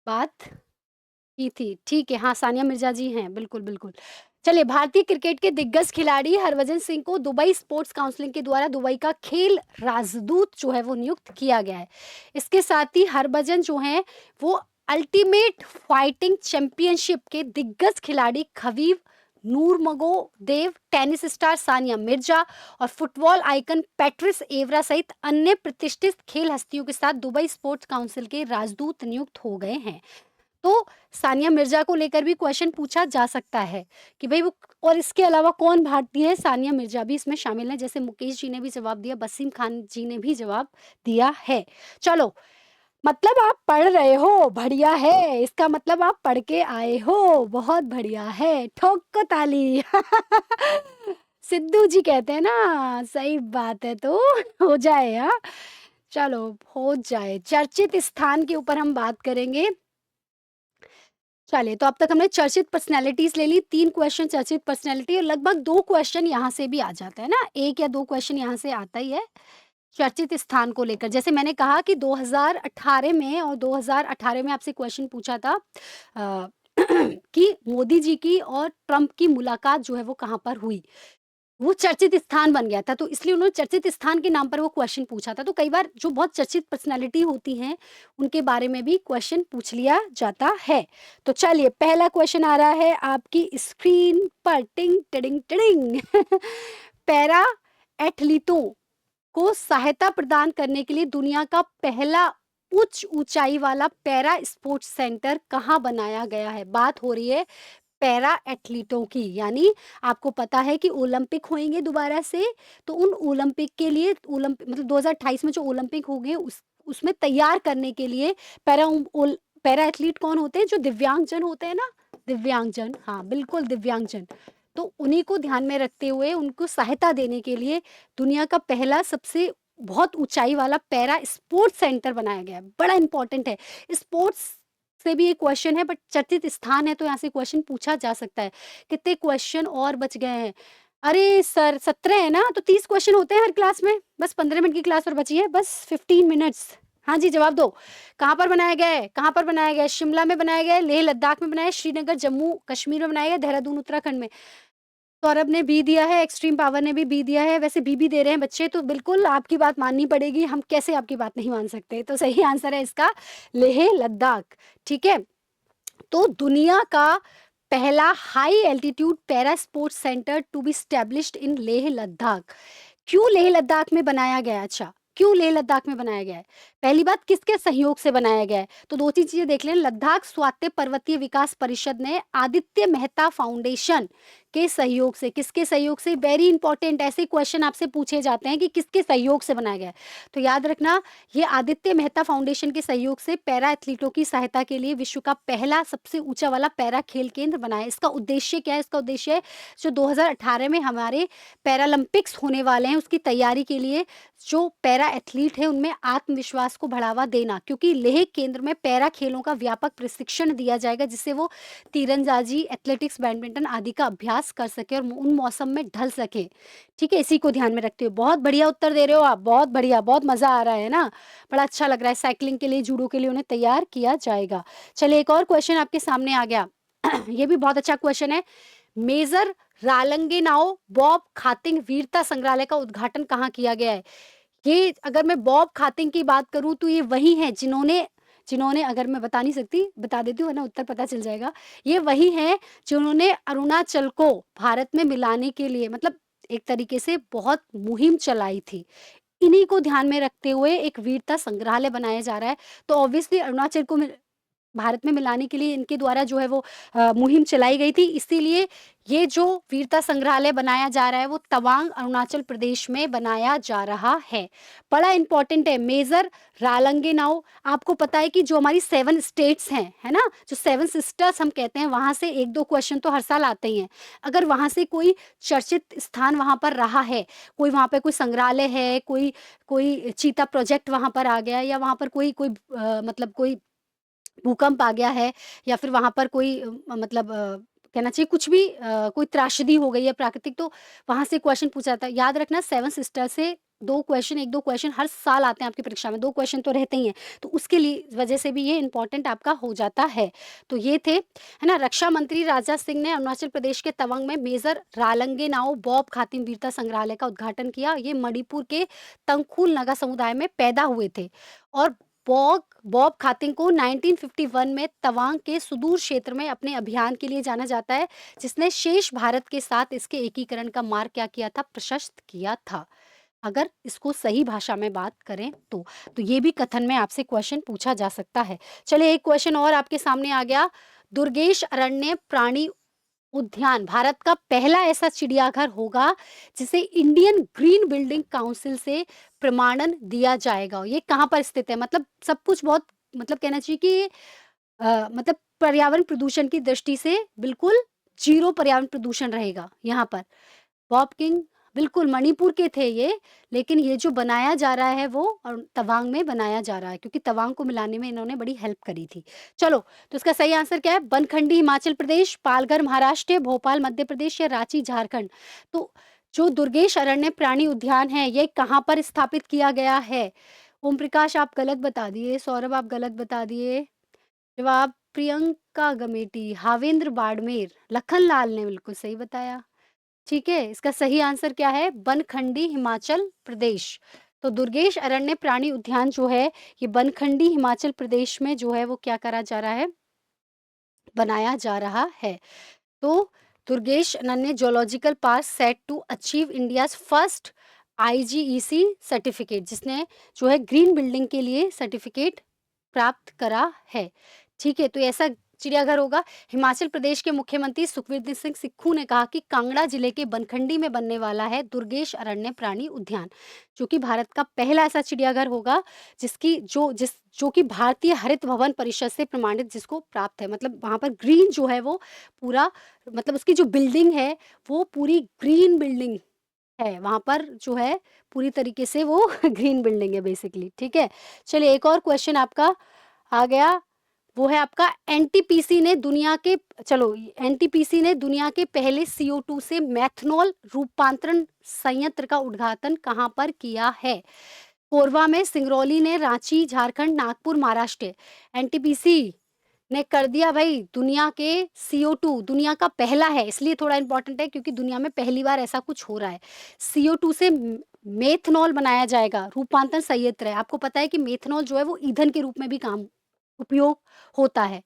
A: बात की थी। ठीक है, हाँ, सानिया मिर्ज़ा जी हैं, बिल्कुल, बिल्कुल। चलिए, भारतीय क्रिकेट के दिग्गज खिलाड़ी हरभजन सिंह को दुबई स्पोर्ट्स काउंसिल के द्वारा दुबई का खेल राजदूत जो है वो नियुक्त किया गया है। इसके साथ ही हरभजन जो हैं वो अल्टीमेट फाइटिंग चैंपियनशिप के दिग्गज खिलाड़ी खवीव नूरमगोदेव, टेनिस स्टार सानिया मिर्जा और फुटबॉल आइकन पैट्रिस एवरा सहित अन्य प्रतिष्ठित खेल हस्तियों के साथ दुबई स्पोर्ट्स काउंसिल के राजदूत नियुक्त हो गए हैं। तो सानिया मिर्जा को लेकर भी क्वेश्चन पूछा जा सकता है कि भाई वो, और इसके अलावा कौन भारतीय है, सानिया मिर्जा भी इसमें शामिल है, जैसे मुकेश जी ने भी जवाब दिया, वसीम खान जी ने भी जवाब दिया है। चलो, मतलब आप पढ़ रहे हो, बढ़िया है, इसका मतलब आप पढ़ के आए हो, बहुत बढ़िया है, ठोको ताली। सिद्धू जी कहते हैं ना, सही बात है, तो हो जाए। हाँ, चलो, हो जाए। चर्चित स्थान के ऊपर हम बात करेंगे। चलिए, तो अब तक हमने चर्चित पर्सनैलिटीज ले ली, 3 क्वेश्चन चर्चित पर्सनैलिटी और लगभग 2 क्वेश्चन यहाँ से भी आ जाते हैं ना, 1 या 2 क्वेश्चन यहाँ से आता ही है, चर्चित स्थान को लेकर। जैसे मैंने कहा कि 2018 में, और 2018 में आपसे क्वेश्चन पूछा था कि मोदी जी की और ट्रंप की मुलाकात जो है वो कहाँ पर हुई? वो चर्चित स्थान बन गया था, तो इसलिए उन्होंने चर्चित स्थान के नाम पर वो क्वेश्चन पूछा था। तो कई बार जो बहुत चर्चित पर्सनैलिटी होती हैं, उनके बारे में भी क्वेश्चन पूछ लिया जाता है। तो चलिए, पहला क्वेश्चन आ रहा है आपकी स्क्रीन पर, टिंग टिडिंग टिडिंग। पैरा एथलीटों को सहायता प्रदान करने के लिए दुनिया का पहला उच्च ऊंचाई वाला पैरा स्पोर्ट्स सेंटर कहाँ बनाया गया है? बात हो रही है पैरा एथलीटों की, यानी आपको पता है कि ओलंपिक होंगे दोबारा से, तो उन ओलंपिक के लिए, ओलंपिक मतलब 2028 में जो ओलंपिक होंगे उसमें तैयार करने के लिए पैरा एथलीट कौन होते हैं? जो दिव्यांगजन होते हैं ना, दिव्यांगजन, हाँ बिल्कुल दिव्यांगजन। तो उन्हीं को ध्यान में रखते हुए उनको सहायता देने के लिए दुनिया का पहला सबसे बहुत ऊंचाई वाला पैरा स्पोर्ट्स सेंटर बनाया गया है। बड़ा इंपॉर्टेंट है। स्पोर्ट्स से भी एक क्वेश्चन है, बट चर्चित स्थान है तो यहाँ से क्वेश्चन पूछा जा सकता है। कितने क्वेश्चन और बच गए हैं? अरे सर, 17 है ना, तो 30 क्वेश्चन होते हैं हर क्लास में। बस 15 मिनट की क्लास और बची है, बस 15 मिनट्स। हाँ जी, जवाब दो। कहाँ पर बनाया गया है? कहाँ पर बनाया गया है? शिमला में बनाया गया है, लेह लद्दाख में बनाया है, श्रीनगर जम्मू कश्मीर में बनाया गया है, देहरादून उत्तराखंड में। सौरभ ने बी दिया है, एक्सट्रीम पावर ने भी बी दिया है। वैसे बी भी दे रहे हैं बच्चे, तो बिल्कुल आपकी बात माननी पड़ेगी, हम कैसे आपकी बात नहीं मान सकते। तो सही आंसर है इसका लेह लद्दाख। ठीक है, तो दुनिया का पहला high altitude para sports centre to be established in Leh Ladakh. क्यों लेह लद्दाख में बनाया गया है? अच्छा, क्यों लेह लद्दाख में बनाया गया है? पहली बात, किसके सहयोग से बनाया गया है? तो 2-3 चीजें देख लें। लद्दाख स्वायत्त पर्वतीय विकास परिषद ने आदित्य मेहता फाउंडेशन के सहयोग से, किसके सहयोग से? वेरी इंपॉर्टेंट, ऐसे क्वेश्चन आपसे पूछे जाते हैं कि किसके सहयोग से बनाया गया है। तो याद रखना, ये आदित्य मेहता फाउंडेशन के सहयोग से पैरा एथलीटों की सहायता के लिए विश्व का पहला सबसे ऊंचा वाला पैरा खेल केंद्र बना है। इसका उद्देश्य क्या है? इसका उद्देश्य है जो 2018 में हमारे पैरालंपिक्स होने वाले हैं, उसकी तैयारी के लिए जो पैरा एथलीट है उनमें आत्मविश्वास को बढ़ावा देना, क्योंकि लेह केंद्र में पैरा खेलों का व्यापक प्रशिक्षण दिया जाएगा, जिससे वो तीरंदाजी, एथलेटिक्स, बैडमिंटन आदि का अभ्यास कर सके और उन मौसम में ढल सके। ठीक है, इसी को ध्यान में रखते हुए बहुत बढ़िया उत्तर दे रहे हो आप, बहुत बढ़िया, बहुत मजा आ रहा है ना, बड़ा अच्छा लग रहा है। साइकिलिंग के लिए, जूडो के लिए उन्हें तैयार किया जाएगा। चलिए, एक और क्वेश्चन आपके सामने आ गया। ये भी बहुत अच्छा क्वेश्चन है। मेजर रालंगेनाओ बॉब खातिंग वीरता संग्रहालय का उद्घाटन कहाँ किया गया है? ये, अगर मैं बॉब खातिंग की बात करूं तो ये वही हैं जिन्होंने जिन्होंने अगर मैं बता नहीं सकती, बता देती हूँ, है ना, उत्तर पता चल जाएगा। ये वही हैं जिन्होंने अरुणाचल को भारत में मिलाने के लिए, मतलब एक तरीके से बहुत मुहिम चलाई थी। इन्हीं को ध्यान में रखते हुए एक वीरता संग्रहालय बनाया जा रहा है। तो ऑब्वियसली अरुणाचल को भारत में मिलाने के लिए इनके द्वारा जो है वो मुहिम चलाई गई थी। इसीलिए ये जो वीरता संग्रहालय बनाया जा रहा है वो तवांग, अरुणाचल प्रदेश में बनाया जा रहा है। बड़ा इंपॉर्टेंट है। मेजर रालंगेनाओ, आपको पता है कि जो हमारी 7 स्टेट्स हैं, है ना, जो 7 सिस्टर्स हम कहते हैं, वहां से 1-2 क्वेश्चन तो हर साल आते ही हैं। अगर वहां से कोई चर्चित स्थान वहां पर रहा है, कोई वहां पर कोई संग्रहालय है, कोई कोई चीता प्रोजेक्ट वहां पर आ गया, या वहां पर कोई कोई मतलब कोई भूकंप आ गया है, या फिर वहाँ पर कोई मतलब कहना चाहिए कुछ भी, कोई त्रासदी हो गई है प्राकृतिक, तो वहाँ से क्वेश्चन पूछा जाता है। याद रखना, 7 सिस्टर से 2 क्वेश्चन, 1-2 क्वेश्चन हर साल आते हैं आपकी परीक्षा में, 2 क्वेश्चन तो रहते ही हैं। तो उसके लिए वजह से भी ये इम्पोर्टेंट आपका हो जाता है। तो ये थे, है ना, रक्षा मंत्री राजनाथ सिंह ने अरुणाचल प्रदेश के तवांग में मेजर रालंगेनाओ बॉब खातिन वीरता संग्रहालय का उद्घाटन किया। ये मणिपुर के तंगखुल नगा समुदाय में पैदा हुए थे और बॉब खातिंग को 1951 में तवांग के सुदूर क्षेत्र में अपने अभियान के लिए जाना जाता है, जिसने शेष भारत के साथ इसके एकीकरण का मार्ग क्या किया था? प्रशस्त किया था। अगर इसको सही भाषा में बात करें तो ये भी कथन में आपसे क्वेश्चन पूछा जा सकता है। चलिए एक क्वेश्चन और आपके सामने आ गया। दुर्गेश अरण्य प्राणी उद्यान भारत का पहला ऐसा चिड़ियाघर होगा जिसे इंडियन ग्रीन बिल्डिंग काउंसिल से प्रमाणन दिया जाएगा। ये कहाँ पर स्थित है? मतलब सब कुछ बहुत मतलब कहना चाहिए कि मतलब पर्यावरण प्रदूषण की दृष्टि से बिल्कुल ज़ीरो पर्यावरण प्रदूषण रहेगा यहाँ पर। बॉब किंग बिल्कुल मणिपुर के थे ये, लेकिन ये जो बनाया जा रहा है वो तवांग में बनाया जा रहा है क्योंकि तवांग को मिलाने में इन्होंने बड़ी हेल्प करी थी। चलो, तो इसका सही आंसर क्या है? बनखंडी हिमाचल प्रदेश, पालघर महाराष्ट्र, भोपाल मध्य प्रदेश या रांची झारखंड। तो जो दुर्गेश अरण्य प्राणी उद्यान है, ये कहाँ पर स्थापित किया गया है? ओम प्रकाश आप गलत बता दिए, सौरभ आप गलत बता दिए। जवाब प्रियंका गमेटी, हावेंद्र बाड़मेर, लखन लाल ने बिल्कुल सही बताया। ठीक है, इसका सही आंसर क्या है? बनखंडी हिमाचल प्रदेश। तो दुर्गेश अरण्य प्राणी उद्यान जो है, ये बनखंडी हिमाचल प्रदेश में जो है वो क्या करा जा रहा है? बनाया जा रहा है। तो Durgesh Aranya zoological park set to achieve India's first IGEC certificate, जिसने जो है ग्रीन बिल्डिंग के लिए सर्टिफिकेट प्राप्त करा है। ठीक है, तो ऐसा चिड़ियाघर होगा। हिमाचल प्रदेश के मुख्यमंत्री सुखविंदर सिंह सुक्खू ने कहा कि कांगड़ा जिले के बनखंडी में बनने वाला है दुर्गेश अरण्य प्राणी उद्यान, जो कि भारत का पहला ऐसा चिड़ियाघर होगा जो कि भारतीय हरित भवन परिषद से प्रमाणित जिसको प्राप्त है। मतलब वहाँ पर ग्रीन जो है वो पूरा मतलब उसकी जो बिल्डिंग है वो पूरी ग्रीन बिल्डिंग है। वहाँ पर जो है पूरी तरीके से वो ग्रीन बिल्डिंग है बेसिकली। ठीक है, चलिए एक और क्वेश्चन आपका आ गया, वो है आपका एनटीपीसी ने दुनिया के पहले CO2 से मेथनॉल रूपांतरण संयंत्र का उद्घाटन कहाँ पर किया है? कोरबा में, सिंगरौली ने, रांची झारखंड, नागपुर महाराष्ट्र। एनटीपीसी ने कर दिया भाई, दुनिया के CO2 दुनिया का पहला है, इसलिए थोड़ा इंपॉर्टेंट है क्योंकि दुनिया में पहली बार ऐसा कुछ हो रहा है। CO2 से मेथनॉल बनाया जाएगा, रूपांतरण संयंत्र है। आपको पता है कि मेथनॉल जो है वो ईंधन के रूप में भी काम उपयोग होता है।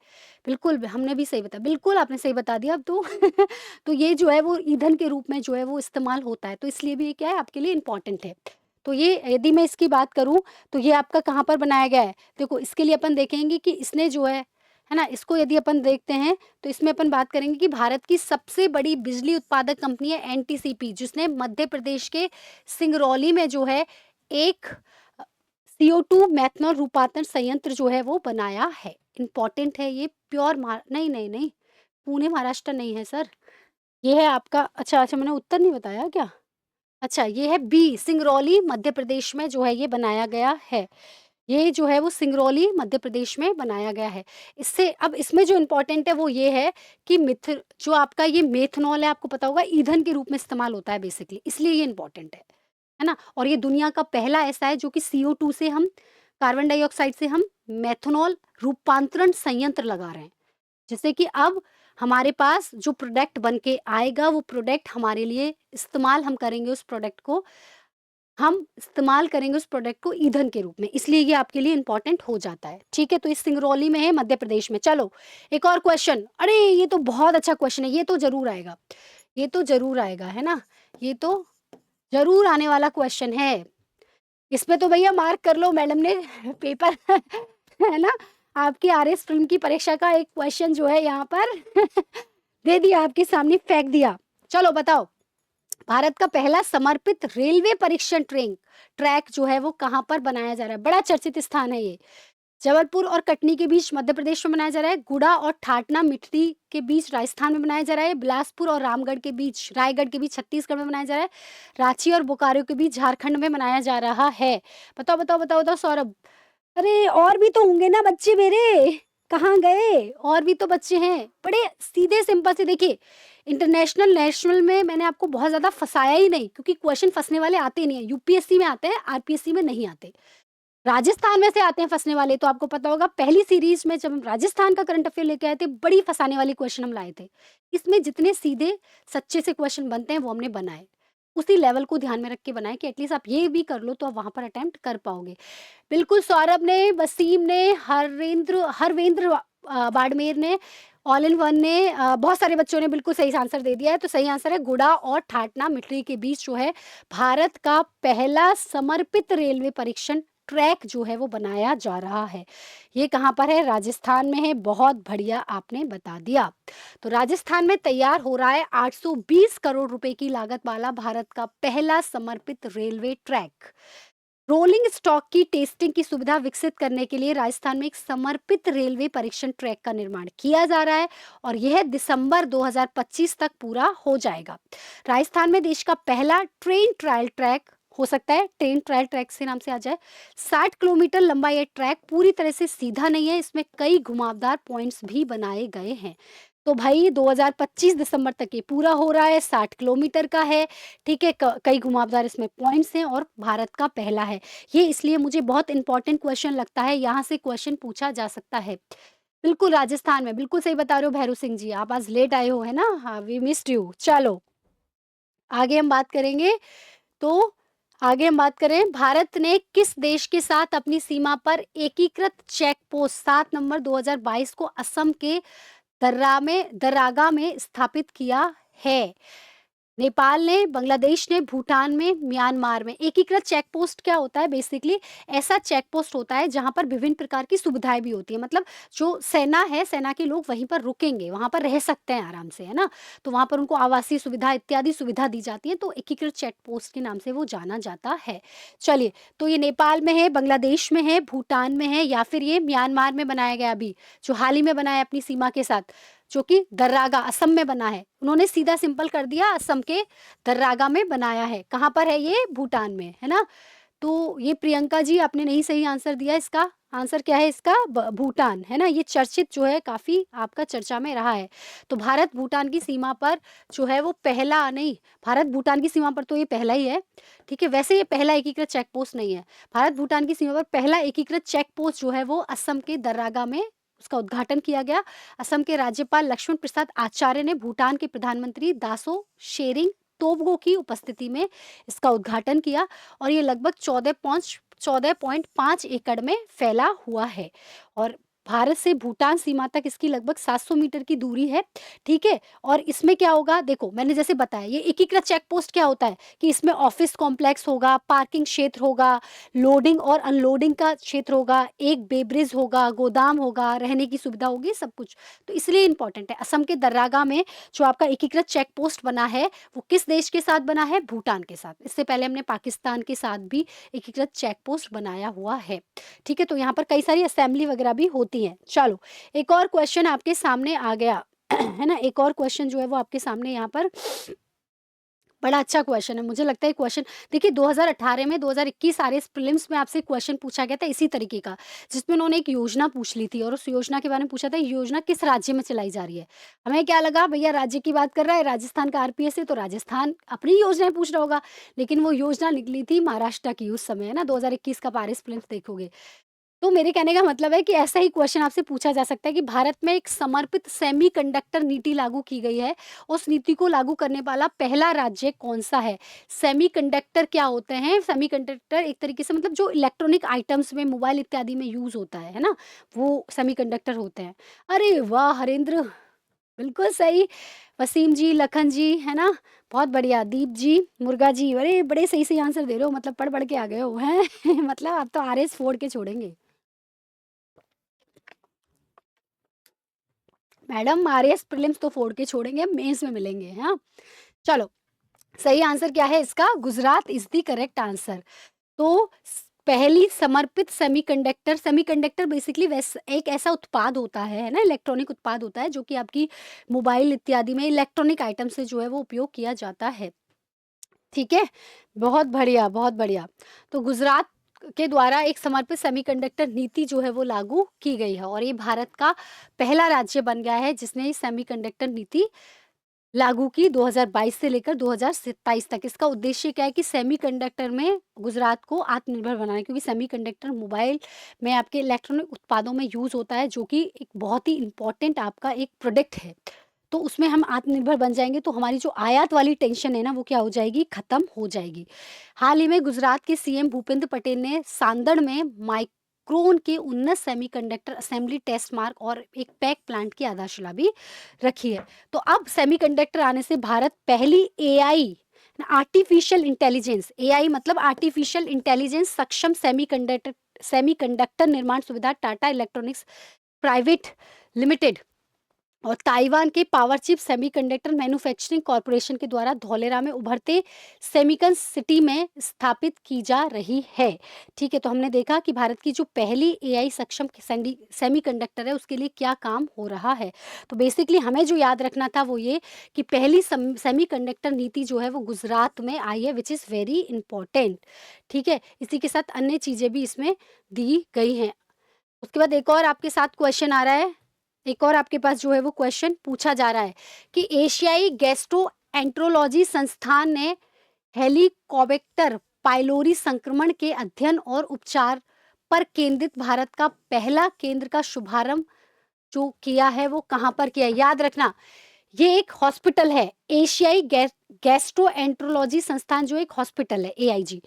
A: बिल्कुल, हमने भी सही बताया, बिल्कुल आपने सही बता दिया अब तो। तो ये जो है वो ईंधन के रूप में जो है वो इस्तेमाल होता है, तो इसलिए भी ये क्या है आपके लिए इम्पोर्टेंट है। तो ये यदि मैं इसकी बात करूँ, तो ये आपका कहाँ पर बनाया गया है? देखो इसके लिए अपन देखेंगे कि इसने जो है ना? इसको यदि अपन देखते हैं, तो इसमें अपन बात करेंगे कि भारत की सबसे बड़ी बिजली उत्पादक कंपनी है एनटीसीपी, जिसने मध्य प्रदेश के सिंगरौली में जो है एक CO2 मेथनॉल रूपांतरण संयंत्र जो है वो बनाया है। इम्पोर्टेंट है ये, प्योर नहीं, नहीं, नहीं, पुणे महाराष्ट्र नहीं है सर। ये है आपका अच्छा, मैंने उत्तर नहीं बताया क्या? अच्छा, ये है बी, सिंगरौली मध्य प्रदेश में जो है ये बनाया गया है। ये जो है वो सिंगरौली मध्य प्रदेश में बनाया गया है। इससे अब इसमें जो इम्पोर्टेंट है वो ये है कि जो आपका ये मेथनॉल है, आपको पता होगा ईंधन के रूप में इस्तेमाल होता है बेसिकली, इसलिए ये इम्पोर्टेंट है ना? और ये दुनिया का पहला ऐसा है जो कि CO2 से हम कार्बन डाइऑक्साइड से हम मेथनॉल रूपांतरण संयंत्र लगा रहे हैं। जिससे कि अब हमारे पास जो प्रोडक्ट बन के आएगा वो प्रोडक्ट हमारे लिए इस्तेमाल हम करेंगे, उस प्रोडक्ट को ईंधन के रूप में, इसलिए ये आपके लिए इम्पोर्टेंट हो जाता है। ठीक है, तो इस सिंगरौली में है मध्य प्रदेश में। चलो एक और क्वेश्चन, अरे ये तो बहुत अच्छा क्वेश्चन है, ये तो जरूर आएगा, है ना? ये तो जरूर आने वाला क्वेश्चन है। इसमें तो भैया मार्क कर लो, मैडम ने पेपर है ना? आपकी RS फिल्म की परीक्षा का एक क्वेश्चन जो है यहाँ पर दे दिया, आपके सामने फेंक दिया। चलो बताओ, भारत का पहला समर्पित रेलवे परीक्षण ट्रैक जो है वो कहाँ पर बनाया जा रहा है? बड़ा चर्चित स्थान है ये। जबलपुर और कटनी के बीच मध्य प्रदेश में बनाया जा रहा है। गुड़ा और ठाटना मिट्टी के बीच राजस्थान में बनाया जा रहा है। बिलासपुर और रायगढ़ के बीच छत्तीसगढ़ में बनाया जा रहा है। रांची और बोकारो के बीच झारखंड में बनाया जा रहा है। बताओ बताओ बताओ बताओ सौरभ। अरे और भी तो होंगे ना बच्चे मेरे, कहाँ गए? और भी तो बच्चे हैं। बड़े सीधे सिंपल से देखिए, इंटरनेशनल नेशनल में मैंने आपको बहुत ज्यादा फंसाया ही नहीं, क्योंकि क्वेश्चन फंसने वाले आते नहीं है। यूपीएससी में आते हैं, आरपीएससी में नहीं आते। राजस्थान में से आते हैं फंसने वाले, तो आपको पता होगा पहली सीरीज में जब हम राजस्थान का करंट अफेयर लेके आए थे, बड़ी फंसाने वाली क्वेश्चन हम लाए थे। इसमें जितने सीधे सच्चे से क्वेश्चन बनते हैं वो हमने बनाए। उसी लेवल को ध्यान में रख के बनाएँ कि एटलीस्ट आप ये भी कर लो तो आप वहाँ पर अटेम्प्ट कर पाओगे। बिल्कुल सौरभ ने, वसीम ने, हरवेंद्र बाड़मेर ने, ऑल इन वन ने, बहुत सारे बच्चों ने बिल्कुल सही आंसर दे दिया है। तो सही आंसर है गुडा और ठाटना मिट्टी के बीच जो है भारत का पहला समर्पित रेलवे परीक्षण ट्रैक जो है वो बनाया जा रहा है। ये कहाँ पर है? राजस्थान में है। बहुत बढ़िया आपने बता दिया। तो राजस्थान में तैयार हो रहा है 820 करोड़ रुपए की लागत वाला भारत का पहला समर्पित रेलवे ट्रैक। रोलिंग स्टॉक की टेस्टिंग की सुविधा विकसित करने के लिए राजस्थान में एक समर्पित रेलवे परीक्षण ट्रैक का निर्माण किया जा रहा है और यह दिसंबर 2025 तक पूरा हो जाएगा। राजस्थान में देश का पहला ट्रेन ट्रायल ट्रैक हो सकता है, ट्रेन ट्रायल ट्रैक से नाम से आ जाए। 60 किलोमीटर लंबा यह ट्रैक पूरी तरह से सीधा नहीं है, इसमें कई घुमावदार पॉइंट्स भी बनाए गए हैं। तो भाई 2025 दिसंबर तक ये पूरा हो रहा है, 60 किलोमीटर का है, ठीक है। कई घुमावदार इसमें पॉइंट्स हैं और भारत का पहला है। ये इसलिए मुझे बहुत इंपॉर्टेंट क्वेश्चन लगता है, यहाँ से क्वेश्चन पूछा जा सकता है। बिल्कुल राजस्थान में, बिल्कुल सही बता रहे हो भैरू सिंह जी, आप आज लेट आए हो, है ना? हाँ, वी मिस्ड यू। चलो, आगे हम बात करेंगे। तो आगे हम बात करें, भारत ने किस देश के साथ अपनी सीमा पर एकीकृत चेक पोस्ट 7 नवंबर 2022 को असम के दर्रागा में स्थापित किया है? नेपाल ने, बांग्लादेश ने, भूटान में, म्यांमार में। एकीकृत चेक पोस्ट क्या होता है? बेसिकली ऐसा चेक पोस्ट होता है जहाँ पर विभिन्न प्रकार की सुविधाएं भी होती है। मतलब जो सेना है, सेना के लोग वहीं पर रुकेंगे, वहाँ पर रह सकते हैं आराम से, है ना? तो वहाँ पर उनको आवासीय सुविधा इत्यादि सुविधा दी जाती है, तो एकीकृत चेक पोस्ट के नाम से वो जाना जाता है। चलिए, तो ये नेपाल में है, बांग्लादेश में है, भूटान में है, या फिर ये म्यांमार में बनाया गया अभी जो हाल ही में बना है अपनी सीमा के साथ, जो कि दर्रागा असम में बना है। उन्होंने सीधा सिंपल कर दिया, असम के दर्रागा में बनाया है। कहाँ पर है ये? भूटान में, है ना? तो ये प्रियंका जी आपने नहीं सही आंसर दिया, इसका आंसर क्या है इसका? भूटान, है ना? ये चर्चित जो है काफ़ी आपका चर्चा में रहा है। तो भारत भूटान की सीमा पर जो है वो पहला नहीं, भारत भूटान की सीमा पर तो ये पहला ही है, ठीक है? वैसे ये पहला एकीकृत चेक पोस्ट नहीं है। भारत भूटान की सीमा पर पहला एकीकृत चेक पोस्ट जो है वो असम के दर्रागा में उसका उद्घाटन किया गया। असम के राज्यपाल लक्ष्मण प्रसाद आचार्य ने भूटान के प्रधानमंत्री दासो शेरिंग तोब्गो की उपस्थिति में इसका उद्घाटन किया और ये लगभग 14.5 एकड़ में फैला हुआ है और भारत से भूटान सीमा तक इसकी लगभग 700 मीटर की दूरी है, ठीक है। और इसमें क्या होगा, देखो मैंने जैसे बताया, ये एकीकृत चेक पोस्ट क्या होता है कि इसमें ऑफिस कॉम्प्लेक्स होगा, पार्किंग क्षेत्र होगा, लोडिंग और अनलोडिंग का क्षेत्र होगा, एक बेब्रिज होगा, गोदाम होगा, रहने की सुविधा होगी, सब कुछ। तो इसलिए इंपॉर्टेंट है। असम के दर्रागा में जो आपका एकीकृत चेक पोस्ट बना है वो किस देश के साथ बना है? भूटान के साथ। इससे पहले हमने पाकिस्तान के साथ भी एकीकृत चेक पोस्ट बनाया हुआ है, ठीक है। तो यहाँ पर कई सारी असेंबली वगैरह भी होती हैं। चलो, एक और क्वेश्चन आपके सामने आ गया है ना? एक और क्वेश्चन जो है वो आपके सामने यहाँ पर बड़ा अच्छा क्वेश्चन है। मुझे लगता है क्वेश्चन, देखिए 2018 में 2021 आरएस प्रीलिम्स में आपसे क्वेश्चन पूछा गया था इसी तरीके का, जिसमें उन्होंने एक योजना पूछ ली थी और उस योजना के बारे में पूछा था, ये योजना किस राज्य में चलाई जा रही है। हमें क्या लगा, भैया राज्य की बात कर रहा है, राजस्थान का आरपीएस है तो राजस्थान अपनी योजनाएं पूछ रहा होगा, लेकिन वो योजना निकली थी महाराष्ट्र की उस समय, है ना? 2021 का आरएस प्रीलिम्स देखोगे तो मेरे कहने का मतलब है कि ऐसा ही क्वेश्चन आपसे पूछा जा सकता है कि भारत में एक समर्पित सेमीकंडक्टर नीति लागू की गई है, उस नीति को लागू करने वाला पहला राज्य कौन-सा है? सेमीकंडक्टर क्या होते हैं? सेमीकंडक्टर एक तरीके से मतलब जो इलेक्ट्रॉनिक आइटम्स में, मोबाइल इत्यादि में यूज़ होता है ना? वो सेमीकंडक्टर होते हैं। अरे वाह! हरेंद्र, बिल्कुल सही। वसीम जी, लखन जी, है ना? बहुत बढ़िया। दीप जी, मुर्गा जी, अरे बड़े सही-सही आंसर दे रहे हो, मतलब पढ़-पढ़ के आ गए हो, हैं? मतलब आप तो आरएस फोड़ के छोड़ेंगे। मैडम आरएएस प्रीलिम्स तो फोड़ के छोड़ेंगे, अब मेंस में मिलेंगे, हाँ? चलो, सही आंसर क्या है इसका? Gujarat is the correct answer. तो पहली समर्पित सेमीकंडक्टर, सेमीकंडक्टर बेसिकली एक ऐसा उत्पाद होता है ना? इलेक्ट्रॉनिक उत्पाद होता है जो कि आपकी मोबाइल इत्यादि में इलेक्ट्रॉनिक आइटम से जो है वो उपयोग किया जाता है, ठीक है? बहुत बढ़िया, बहुत बढ़िया। तो गुजरात के द्वारा एक समर्पित सेमीकंडक्टर नीति जो है वो लागू की गई है और ये भारत का पहला राज्य बन गया है जिसने सेमीकंडक्टर नीति लागू की 2022 से लेकर 2027 तक। इसका उद्देश्य क्या है कि सेमीकंडक्टर में गुजरात को आत्मनिर्भर बनाना, क्योंकि सेमीकंडक्टर मोबाइल में आपके इलेक्ट्रॉनिक उत्पादों में यूज़ होता है जो कि एक बहुत ही इम्पोर्टेंट आपका एक प्रोडक्ट है। तो उसमें हम आत्मनिर्भर बन जाएँगे, तो हमारी जो आयात वाली टेंशन है ना, वो क्या हो जाएगी, खत्म हो जाएगी। हाल ही में गुजरात के सीएम भूपेंद्र पटेल ने सांदड़ में माइक्रोन के उन्नत सेमीकंडक्टर असेंबली टेस्ट मार्ग और एक पैक प्लांट की आधारशिला भी रखी है। तो अब सेमीकंडक्टर आने से भारत पहली एआई आर्टिफिशियल इंटेलिजेंस, एआई मतलब आर्टिफिशियल इंटेलिजेंस सक्षम सेमीकंडक्टर निर्माण सुविधा टाटा इलेक्ट्रॉनिक्स प्राइवेट लिमिटेड और ताइवान के power chip semiconductor manufacturing corporation के द्वारा धौलेरा में उभरते सेमिकन सिटी में स्थापित की जा रही है। ठीक है, तो हमने देखा कि भारत की जो पहली एआई सक्षम सेमीकंडक्टर है उसके लिए क्या काम हो रहा है। तो बेसिकली हमें जो याद रखना था वो ये कि पहली सेमीकंडक्टर नीति जो है वो गुजरात में आई है, विच इज़ वेरी इंपॉर्टेंट। ठीक है, इसी के साथ अन्य चीज़ें भी इसमें दी गई हैं। उसके बाद एक और आपके साथ क्वेश्चन आ रहा है, एक और आपके पास जो है वो क्वेश्चन पूछा जा रहा है कि एशियाई गैस्ट्रोएंट्रोलॉजी संस्थान ने हेलिकोबैक्टर पाइलोरी संक्रमण के अध्ययन और उपचार पर केंद्रित भारत का पहला केंद्र का शुभारंभ जो किया है वो कहाँ पर किया है? याद रखना, ये एक हॉस्पिटल है। एशियाई गैस्ट्रोएंट्रोलॉजी संस्थान जो एक हॉस्पिटल है, एआईजी,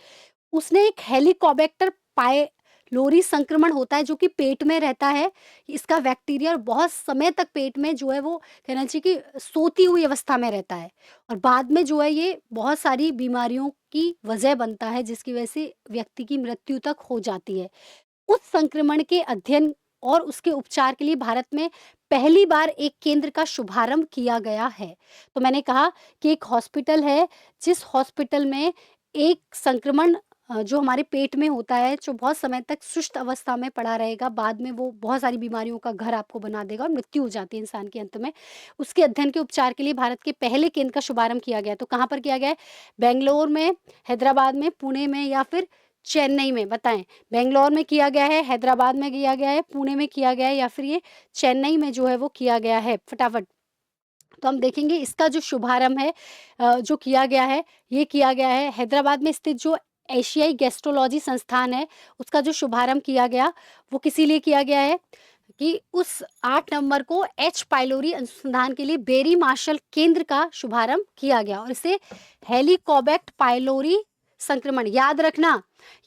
A: उसने एक हेलिकोबैक्टर पायलोरी संक्रमण होता है जो कि पेट में रहता है। इसका बैक्टीरिया और बहुत समय तक पेट में जो है वो कहना चाहिए कि सोती हुई अवस्था में रहता है और बाद में जो है ये बहुत सारी बीमारियों की वजह बनता है जिसकी वजह से व्यक्ति की मृत्यु तक हो जाती है। उस संक्रमण के अध्ययन और उसके उपचार के लिए भारत में पहली बार एक केंद्र का शुभारंभ किया गया है। तो मैंने कहा कि एक हॉस्पिटल है, जिस हॉस्पिटल में एक संक्रमण जो हमारे पेट में होता है, जो बहुत समय तक सुस्त अवस्था में पड़ा रहेगा, बाद में वो बहुत सारी बीमारियों का घर आपको बना देगा और मृत्यु हो जाती है इंसान की अंत में। उसके अध्ययन के उपचार के लिए भारत के पहले केंद्र का शुभारंभ किया गया। तो कहाँ पर किया गया है? बैंगलोर में, हैदराबाद में, पुणे में या फिर चेन्नई में? बताएं। बैंगलोर में किया गया है, हैदराबाद में किया गया है, पुणे में किया गया है या फिर ये चेन्नई में जो है वो किया गया है? फटाफट। तो हम देखेंगे इसका जो शुभारंभ है जो किया गया है, ये किया गया है हैदराबाद में स्थित जो एशियाई गैस्ट्रोलॉजी संस्थान है, उसका जो शुभारंभ किया गया, वो किसी लिए किया गया है कि उस 8 नवंबर को एच पाइलोरी अनुसंधान के लिए बेरी मार्शल केंद्र का शुभारंभ किया गया और इसे हेलिकोबैक्ट पाइलोरी संक्रमण, याद रखना,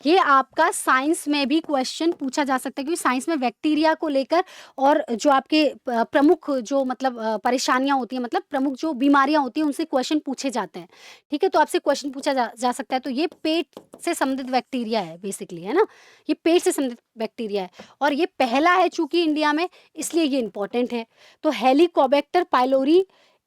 A: ये आपका साइंस में भी क्वेश्चन पूछा जा सकता है क्योंकि साइंस में बैक्टीरिया को लेकर और जो आपके प्रमुख जो मतलब परेशानियां होती हैं, मतलब प्रमुख जो बीमारियां होती हैं उनसे क्वेश्चन पूछे जाते हैं। ठीक है, तो आपसे क्वेश्चन पूछा जा सकता है। तो ये पेट से संबंधित बैक्टीरिया है बेसिकली, है ना, ये पेट से संबंधित बैक्टीरिया है और ये पहला है चूंकि इंडिया में, इसलिए ये इंपॉर्टेंट है। तो हेलिकोबैक्टर पाइलोरी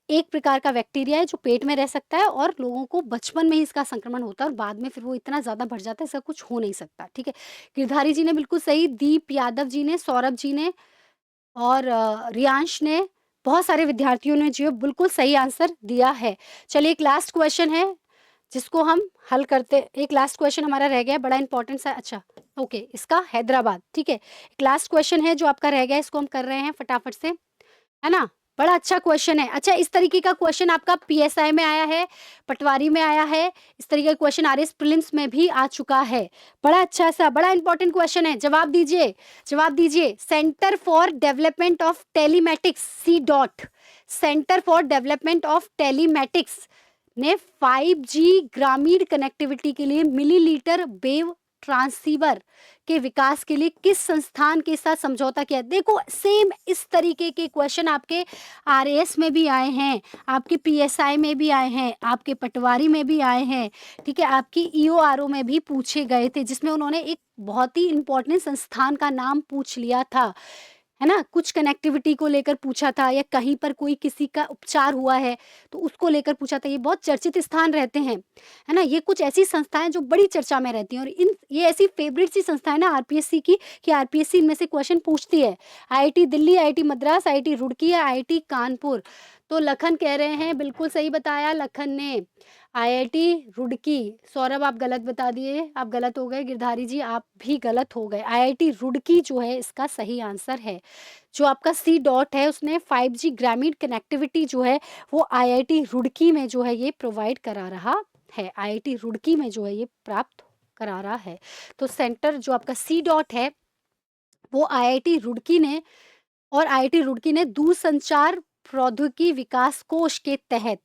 A: एक प्रकार का बैक्टीरिया है जो पेट में रह सकता है और लोगों को बचपन में ही इसका संक्रमण होता है और बाद में फिर वो इतना ज़्यादा बढ़ जाता है, इसका कुछ हो नहीं सकता। ठीक है, गिरधारी जी ने बिल्कुल सही, दीप यादव जी ने, सौरभ जी ने और रियांश ने, बहुत सारे विद्यार्थियों ने जो है बिल्कुल सही आंसर दिया है। चलिए एक लास्ट क्वेश्चन है जिसको हम हल करते, एक लास्ट क्वेश्चन हमारा रह गया है, बड़ा इंपॉर्टेंट सा। अच्छा ओके, इसका हैदराबाद, ठीक है, एक लास्ट क्वेश्चन है जो आपका रह गया है, इसको हम कर रहे हैं फटाफट से, है ना? बड़ा अच्छा क्वेश्चन है। अच्छा, इस तरीके का क्वेश्चन आपका पीएसआई में आया है, पटवारी में आया है, इस तरीके का क्वेश्चन आरएस प्रीलिम्स में भी आ चुका है। बड़ा अच्छा सा, बड़ा इंपॉर्टेंट क्वेश्चन है, जवाब दीजिए, जवाब दीजिए। Centre for development of telematics, C dot, centre for development of telematics ने 5G ग्रामीण कनेक्टिविटी के लिए मिलीलीटर वेव ट्रांसीवर के विकास के लिए किस संस्थान के साथ समझौता किया? देखो सेम इस तरीके के क्वेश्चन आपके आरएएस में भी आए हैं, आपके पीएसआई में भी आए हैं, आपके पटवारी में भी आए हैं, ठीक है, आपकी ईओआरओ में भी पूछे गए थे, जिसमें उन्होंने एक बहुत ही इंपॉर्टेंट संस्थान का नाम पूछ लिया था, है ना? कुछ कनेक्टिविटी को लेकर पूछा था या कहीं पर कोई किसी का उपचार हुआ है तो उसको लेकर पूछा था। ये बहुत चर्चित स्थान रहते हैं, है ना? ये कुछ ऐसी संस्थाएं जो बड़ी चर्चा में रहती हैं और इन ये ऐसी फेवरेट सी संस्थाएं ना आरपीएससी की कि आरपीएससी इनमें से क्वेश्चन पूछती है। IIT Delhi, IIT Madras, IIT Roorkee या आईआईटी कानपुर। तो लखन कह रहे हैं, बिल्कुल सही बताया लखन ने, आईआईटी रुड़की। सौरभ आप गलत बता दिए, आप गलत हो गए। गिरधारी जी आप भी गलत हो गए। आईआईटी रुड़की जो है इसका सही आंसर है। जो आपका सी डॉट है उसने 5G ग्रामीण कनेक्टिविटी जो है वो आईआईटी रुड़की में जो है ये प्रोवाइड करा रहा है, आईआईटी रुड़की में जो है ये प्राप्त करा रहा है। तो सेंटर जो आपका सी डॉट है वो आईआईटी रुड़की ने, और आईआईटी रुड़की ने दूरसंचार प्रौद्योगिकी विकास कोष के तहत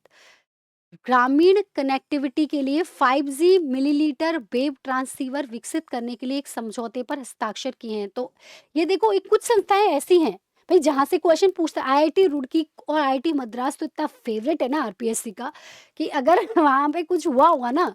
A: ग्रामीण कनेक्टिविटी के लिए 5G मिलीलीटर वेव ट्रांसीवर विकसित करने के लिए एक समझौते पर हस्ताक्षर किए हैं। तो ये देखो, एक कुछ संस्थाएं ऐसी हैं भाई जहां से क्वेश्चन पूछता है। आईआईटी रुड़की और आईआईटी मद्रास तो इतना फेवरेट है ना आरपीएससी का, कि अगर वहां पे कुछ हुआ हुआ ना,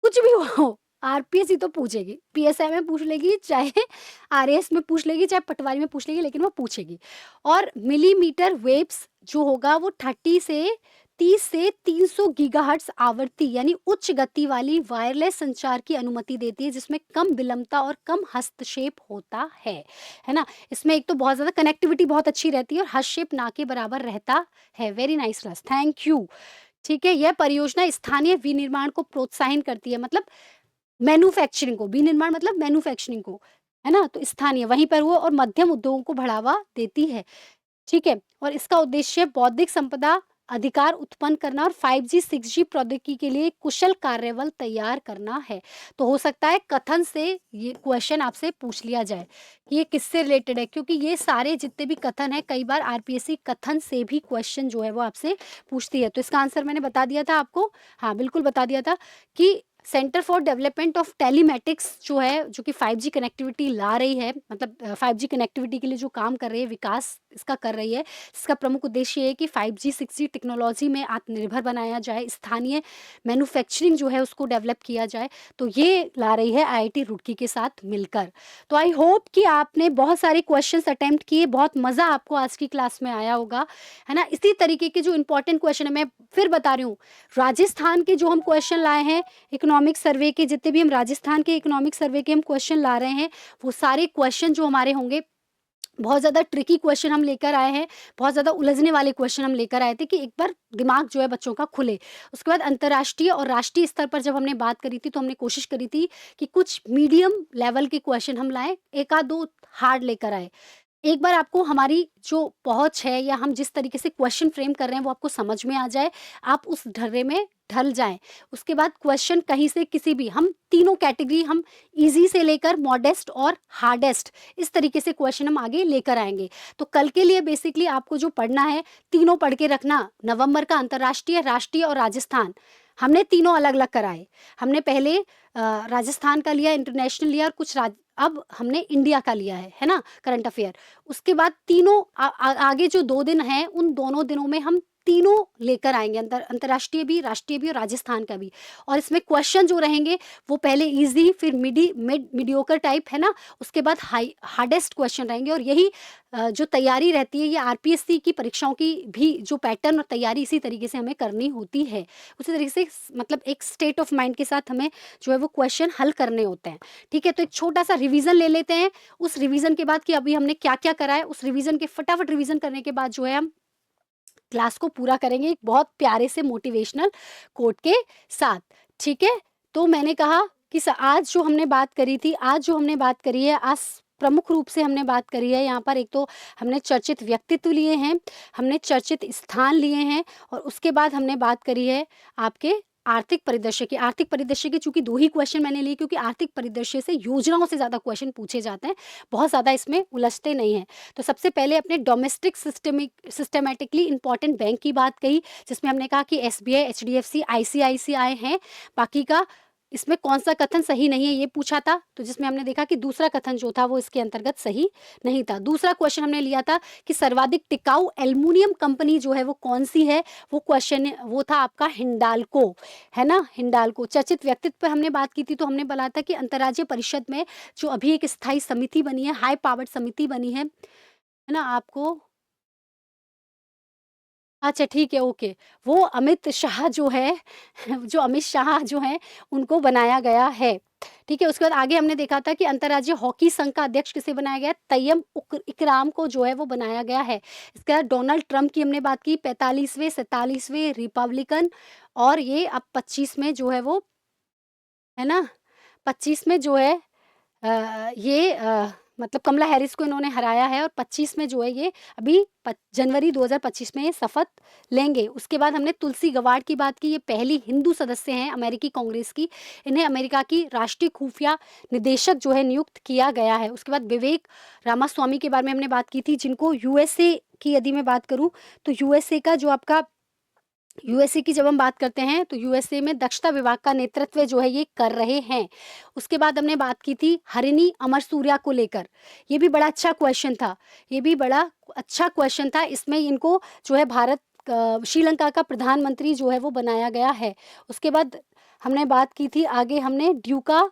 A: कुछ भी हुआ हो, आरपीएससी तो पूछेगी, पीएसआई में पूछ लेगी, चाहे आरएएस में पूछ लेगी, चाहे पटवारी में पूछ लेगी, लेकिन वो पूछेगी। और मिलीमीटर वेव्स जो होगा वो 30 से 300 गीगाहर्ट्ज आवृत्ति यानी उच्च गति वाली वायरलेस संचार की अनुमति देती है, जिसमें कम विलंबता और कम हस्तक्षेप होता है ना। इसमें एक तो बहुत ज़्यादा कनेक्टिविटी बहुत अच्छी रहती है और हस्तक्षेप ना के बराबर रहता है। Very nice class, thank you. ठीक है, यह परियोजना स्थानीय विनिर्माण को प्रोत्साहन करती है, मतलब मैन्युफैक्चरिंग को, विनिर्माण मतलब मैन्युफैक्चरिंग को, है ना। तो स्थानीय वहीं पर वो और मध्यम उद्योगों को बढ़ावा देती है। ठीक है, और इसका उद्देश्य बौद्धिक संपदा अधिकार उत्पन्न करना और 5G 6G प्रौद्योगिकी के लिए कुशल कार्यबल तैयार करना है। तो हो सकता है कथन से ये क्वेश्चन आपसे पूछ लिया जाए कि ये किससे रिलेटेड है, क्योंकि ये सारे जितने भी कथन है, कई बार आरपीएससी कथन से भी क्वेश्चन जो है वो आपसे पूछती है। तो इसका आंसर मैंने बता दिया था आपको, हाँ बिल्कुल बता दिया था कि centre for development of telematics जो है, जो कि 5G कनेक्टिविटी ला रही है, मतलब 5G कनेक्टिविटी के लिए जो काम कर रही है, विकास इसका कर रही है, इसका प्रमुख उद्देश्य ये है कि 5G 6G टेक्नोलॉजी में आत्मनिर्भर बनाया जाए, स्थानीय मैन्युफैक्चरिंग जो है उसको डेवलप किया जाए। तो ये ला रही है आईआईटी रुड़की के साथ मिलकर। तो आई होप कि आपने बहुत सारे क्वेश्चंस अटेम्प्ट किए, बहुत मज़ा आपको आज की क्लास में आया होगा, है ना। इसी तरीके के जो इंपॉर्टेंट क्वेश्चन है, मैं फिर बता रही हूँ, राजस्थान के जो हम क्वेश्चन लाए हैं, इकोनॉमिक सर्वे के जितने भी हम राजस्थान के इकोनॉमिक सर्वे के हम क्वेश्चन ला रहे हैं, वो सारे क्वेश्चन जो हमारे होंगे, बहुत ज़्यादा ट्रिकी क्वेश्चन हम लेकर आए हैं, बहुत ज़्यादा उलझने वाले क्वेश्चन हम लेकर आए थे कि एक बार दिमाग जो है बच्चों का खुले। उसके बाद अंतर्राष्ट्रीय और राष्ट्रीय स्तर पर जब हमने बात करी थी, तो हमने कोशिश करी थी कि कुछ मीडियम लेवल के क्वेश्चन हम लाएँ, 1 आध 2 हार्ड लेकर आए। एक बार आपको हमारी जो पहुँच है या हम जिस तरीके से क्वेश्चन फ्रेम कर रहे हैं वो आपको समझ में आ जाए, आप उस ढर्रे में ढल जाएँ। उसके बाद क्वेश्चन कहीं से किसी भी, हम तीनों कैटेगरी, हम ईज़ी से लेकर मॉडेस्ट और हार्डेस्ट, इस तरीके से क्वेश्चन हम आगे लेकर आएँगे। तो कल के लिए बेसिकली आपको जो पढ़ना है, तीनों पढ़ के रखना। नवंबर का अंतर्राष्ट्रीय, राष्ट्रीय और राजस्थान, हमने तीनों अलग-अलग कराए। हमने पहले राजस्थान का लिया, इंटरनेशनल लिया और कुछ अब हमने इंडिया का लिया है ना, करंट अफेयर। उसके बाद तीनों आगे जो 2 दिन हैं, उन दोनों दिनों में हम तीनों लेकर आएँगे, अंतर्राष्ट्रीय भी, राष्ट्रीय भी और राजस्थान का भी। और इसमें क्वेश्चन जो रहेंगे वो पहले ईज़ी, फिर मीडियोकर टाइप, है ना, उसके बाद हार्डेस्ट क्वेश्चन रहेंगे। और यही जो तैयारी रहती है, ये आरपीएससी की परीक्षाओं की भी जो पैटर्न और तैयारी इसी तरीके से हमें करनी होती है। उसी तरीके से मतलब एक स्टेट ऑफ माइंड के साथ हमें जो है वो क्वेश्चन हल करने होते हैं। ठीक है, तो एक छोटा-सा रिवीजन ले लेते हैं। उस रिवीजन के बाद कि अभी हमने क्या-क्या करा है, उस रिवीजन के फटाफट रिवीजन करने के बाद जो है हम क्लास को पूरा करेंगे एक बहुत प्यारे से मोटिवेशनल कोट के साथ। ठीक है, तो मैंने कहा कि आज जो हमने बात करी थी, आज जो हमने बात करी है, आज प्रमुख रूप से हमने बात करी है यहाँ पर, एक तो हमने चर्चित व्यक्तित्व लिए हैं, हमने चर्चित स्थान लिए हैं, और उसके बाद हमने बात करी है आपके आर्थिक परिदृश्य की। आर्थिक परिदृश्य के चूँकि 2 ही क्वेश्चन मैंने लिए, क्योंकि आर्थिक परिदृश्य से योजनाओं से ज़्यादा क्वेश्चन पूछे जाते हैं, बहुत ज़्यादा इसमें उलझते नहीं हैं। तो सबसे पहले अपने डोमेस्टिक सिस्टमैटिकली इम्पोर्टेंट बैंक की बात कही, जिसमें हमने कहा कि एसबीआई, एचडीएफसी, आईसीआईसीआई हैं। बाकी का इसमें कौन-सा कथन सही नहीं है, ये पूछा था, तो जिसमें हमने देखा कि दूसरा कथन जो था वो इसके अंतर्गत सही नहीं था। दूसरा क्वेश्चन हमने लिया था कि सर्वाधिक टिकाऊ एल्युमिनियम कंपनी जो है वो कौन-सी है, वो क्वेश्चन वो था आपका हिंडाल्को, है ना, हिंडाल्को। चर्चित व्यक्तित्व पे हमने बात की थी, तो हमने बोला था कि अंतर्राज्यीय परिषद में जो अभी एक स्थायी समिति बनी है, हाई पावर्ड समिति बनी है ना, आपको अच्छा ठीक है, ओके। वो अमित शाह जो है जो अमित शाह जो हैं, उनको बनाया गया है। ठीक है, उसके बाद आगे हमने देखा था कि अंतर्राज्यीय हॉकी संघ का अध्यक्ष किसे बनाया गया है? तैयब इकराम को जो है वो बनाया गया है। इसके बाद डोनाल्ड ट्रंप की हमने बात की, 45वें, 47वें रिपब्लिकन, और ये अब 25 में जो है वो, है ना, 25 में जो है ये मतलब कमला हैरिस को इन्होंने हराया है, और 25 में जो है ये अभी जनवरी 2025 में ये शपथ लेंगे। उसके बाद हमने तुलसी गवाड़ की बात की, ये पहली हिंदू सदस्य हैं अमेरिकी कांग्रेस की, इन्हें अमेरिका की राष्ट्रीय खुफिया निदेशक जो है नियुक्त किया गया है। उसके बाद विवेक रामास्वामी के बारे में हमने बात की थी, जिनको यूएसए कि यदि मैं बात करूँ तो यूएसए का जो आपका यूएसए की जब हम बात करते हैं तो यूएसए में दक्षता विभाग का नेतृत्व जो है ये कर रहे हैं। उसके बाद हमने बात की थी हरिणी अमर सूर्या को लेकर, ये भी बड़ा अच्छा क्वेश्चन था, ये भी बड़ा अच्छा क्वेश्चन था। इसमें इनको जो है भारत श्रीलंका का प्रधानमंत्री जो है वो बनाया गया है। उसके बाद हमने बात की थी आगे हमने ड्यूका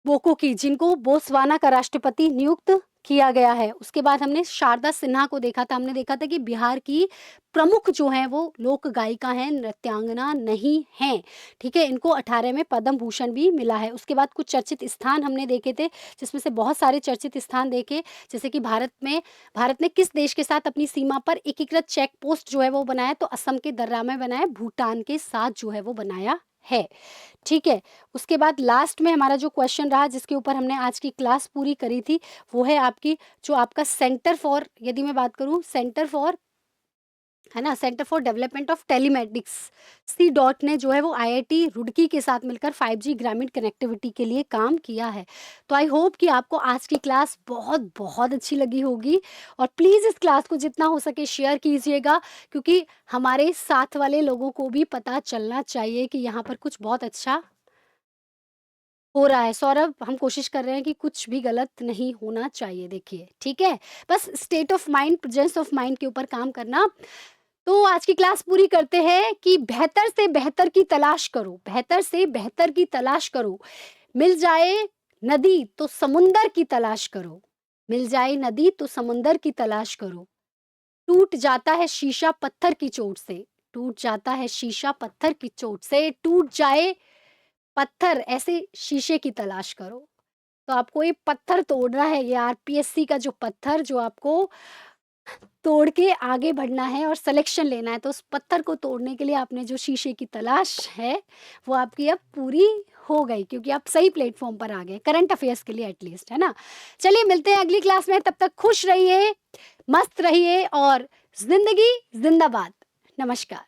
A: बोको की, जिनको बोत्सवाना का राष्ट्रपति नियुक्त किया गया है। उसके बाद हमने शारदा सिन्हा को देखा था, हमने देखा था कि बिहार की प्रमुख जो हैं वो लोक गायिका हैं, नृत्यांगना नहीं हैं, ठीक है। इनको 18 में पद्म भूषण भी मिला है। उसके बाद कुछ चर्चित स्थान हमने देखे थे, जिसमें से बहुत सारे चर्चित स्थान देखे, जैसे कि भारत ने किस देश के साथ अपनी सीमा पर एकीकृत चेक पोस्ट जो है वो बनाया, तो असम के दर्रा में बनाया, भूटान के साथ जो है वो बनाया है, ठीक है। उसके बाद लास्ट में हमारा जो क्वेश्चन रहा जिसके ऊपर हमने आज की क्लास पूरी करी थी, वो है आपकी जो आपका सेंटर फॉर, यदि मैं बात करूं सेंटर फॉर, है ना, Centre for development of Telematics, C dot ने जो है वो आईआईटी रुड़की के साथ मिलकर 5G ग्रामीण कनेक्टिविटी के लिए काम किया है। तो आई होप कि आपको आज की क्लास बहुत बहुत अच्छी लगी होगी, और प्लीज़ इस क्लास को जितना हो सके शेयर कीजिएगा, क्योंकि हमारे साथ वाले लोगों को भी पता चलना चाहिए कि यहाँ पर कुछ बहुत अच्छा हो रहा है। सौरभ, हम कोशिश कर रहे हैं कि कुछ भी गलत नहीं होना चाहिए, देखिए, ठीक है। बस state of mind, presence of mind के ऊपर काम करना। तो आज की क्लास पूरी करते हैं कि बेहतर से बेहतर की तलाश करो, बेहतर से बेहतर की तलाश करो। मिल जाए नदी तो समुंदर की तलाश करो, मिल जाए नदी तो समुंदर की तलाश करो। टूट जाता है शीशा पत्थर की चोट से, टूट जाता है शीशा पत्थर की चोट से, टूट जाए पत्थर ऐसे शीशे की तलाश करो। तो आपको ये पत्थर तोड़ना है, ये आरपीएससी का जो पत्थर जो आपको तोड़ के आगे बढ़ना है और सिलेक्शन लेना है, तो उस पत्थर को तोड़ने के लिए आपने जो शीशे की तलाश है वो आपकी अब पूरी हो गई, क्योंकि आप सही प्लेटफॉर्म पर आ गए करंट अफेयर्स के लिए एटलीस्ट, है ना। चलिए मिलते हैं अगली क्लास में, तब तक खुश रहिए, मस्त रहिए और जिंदगी जिंदाबाद। नमस्कार।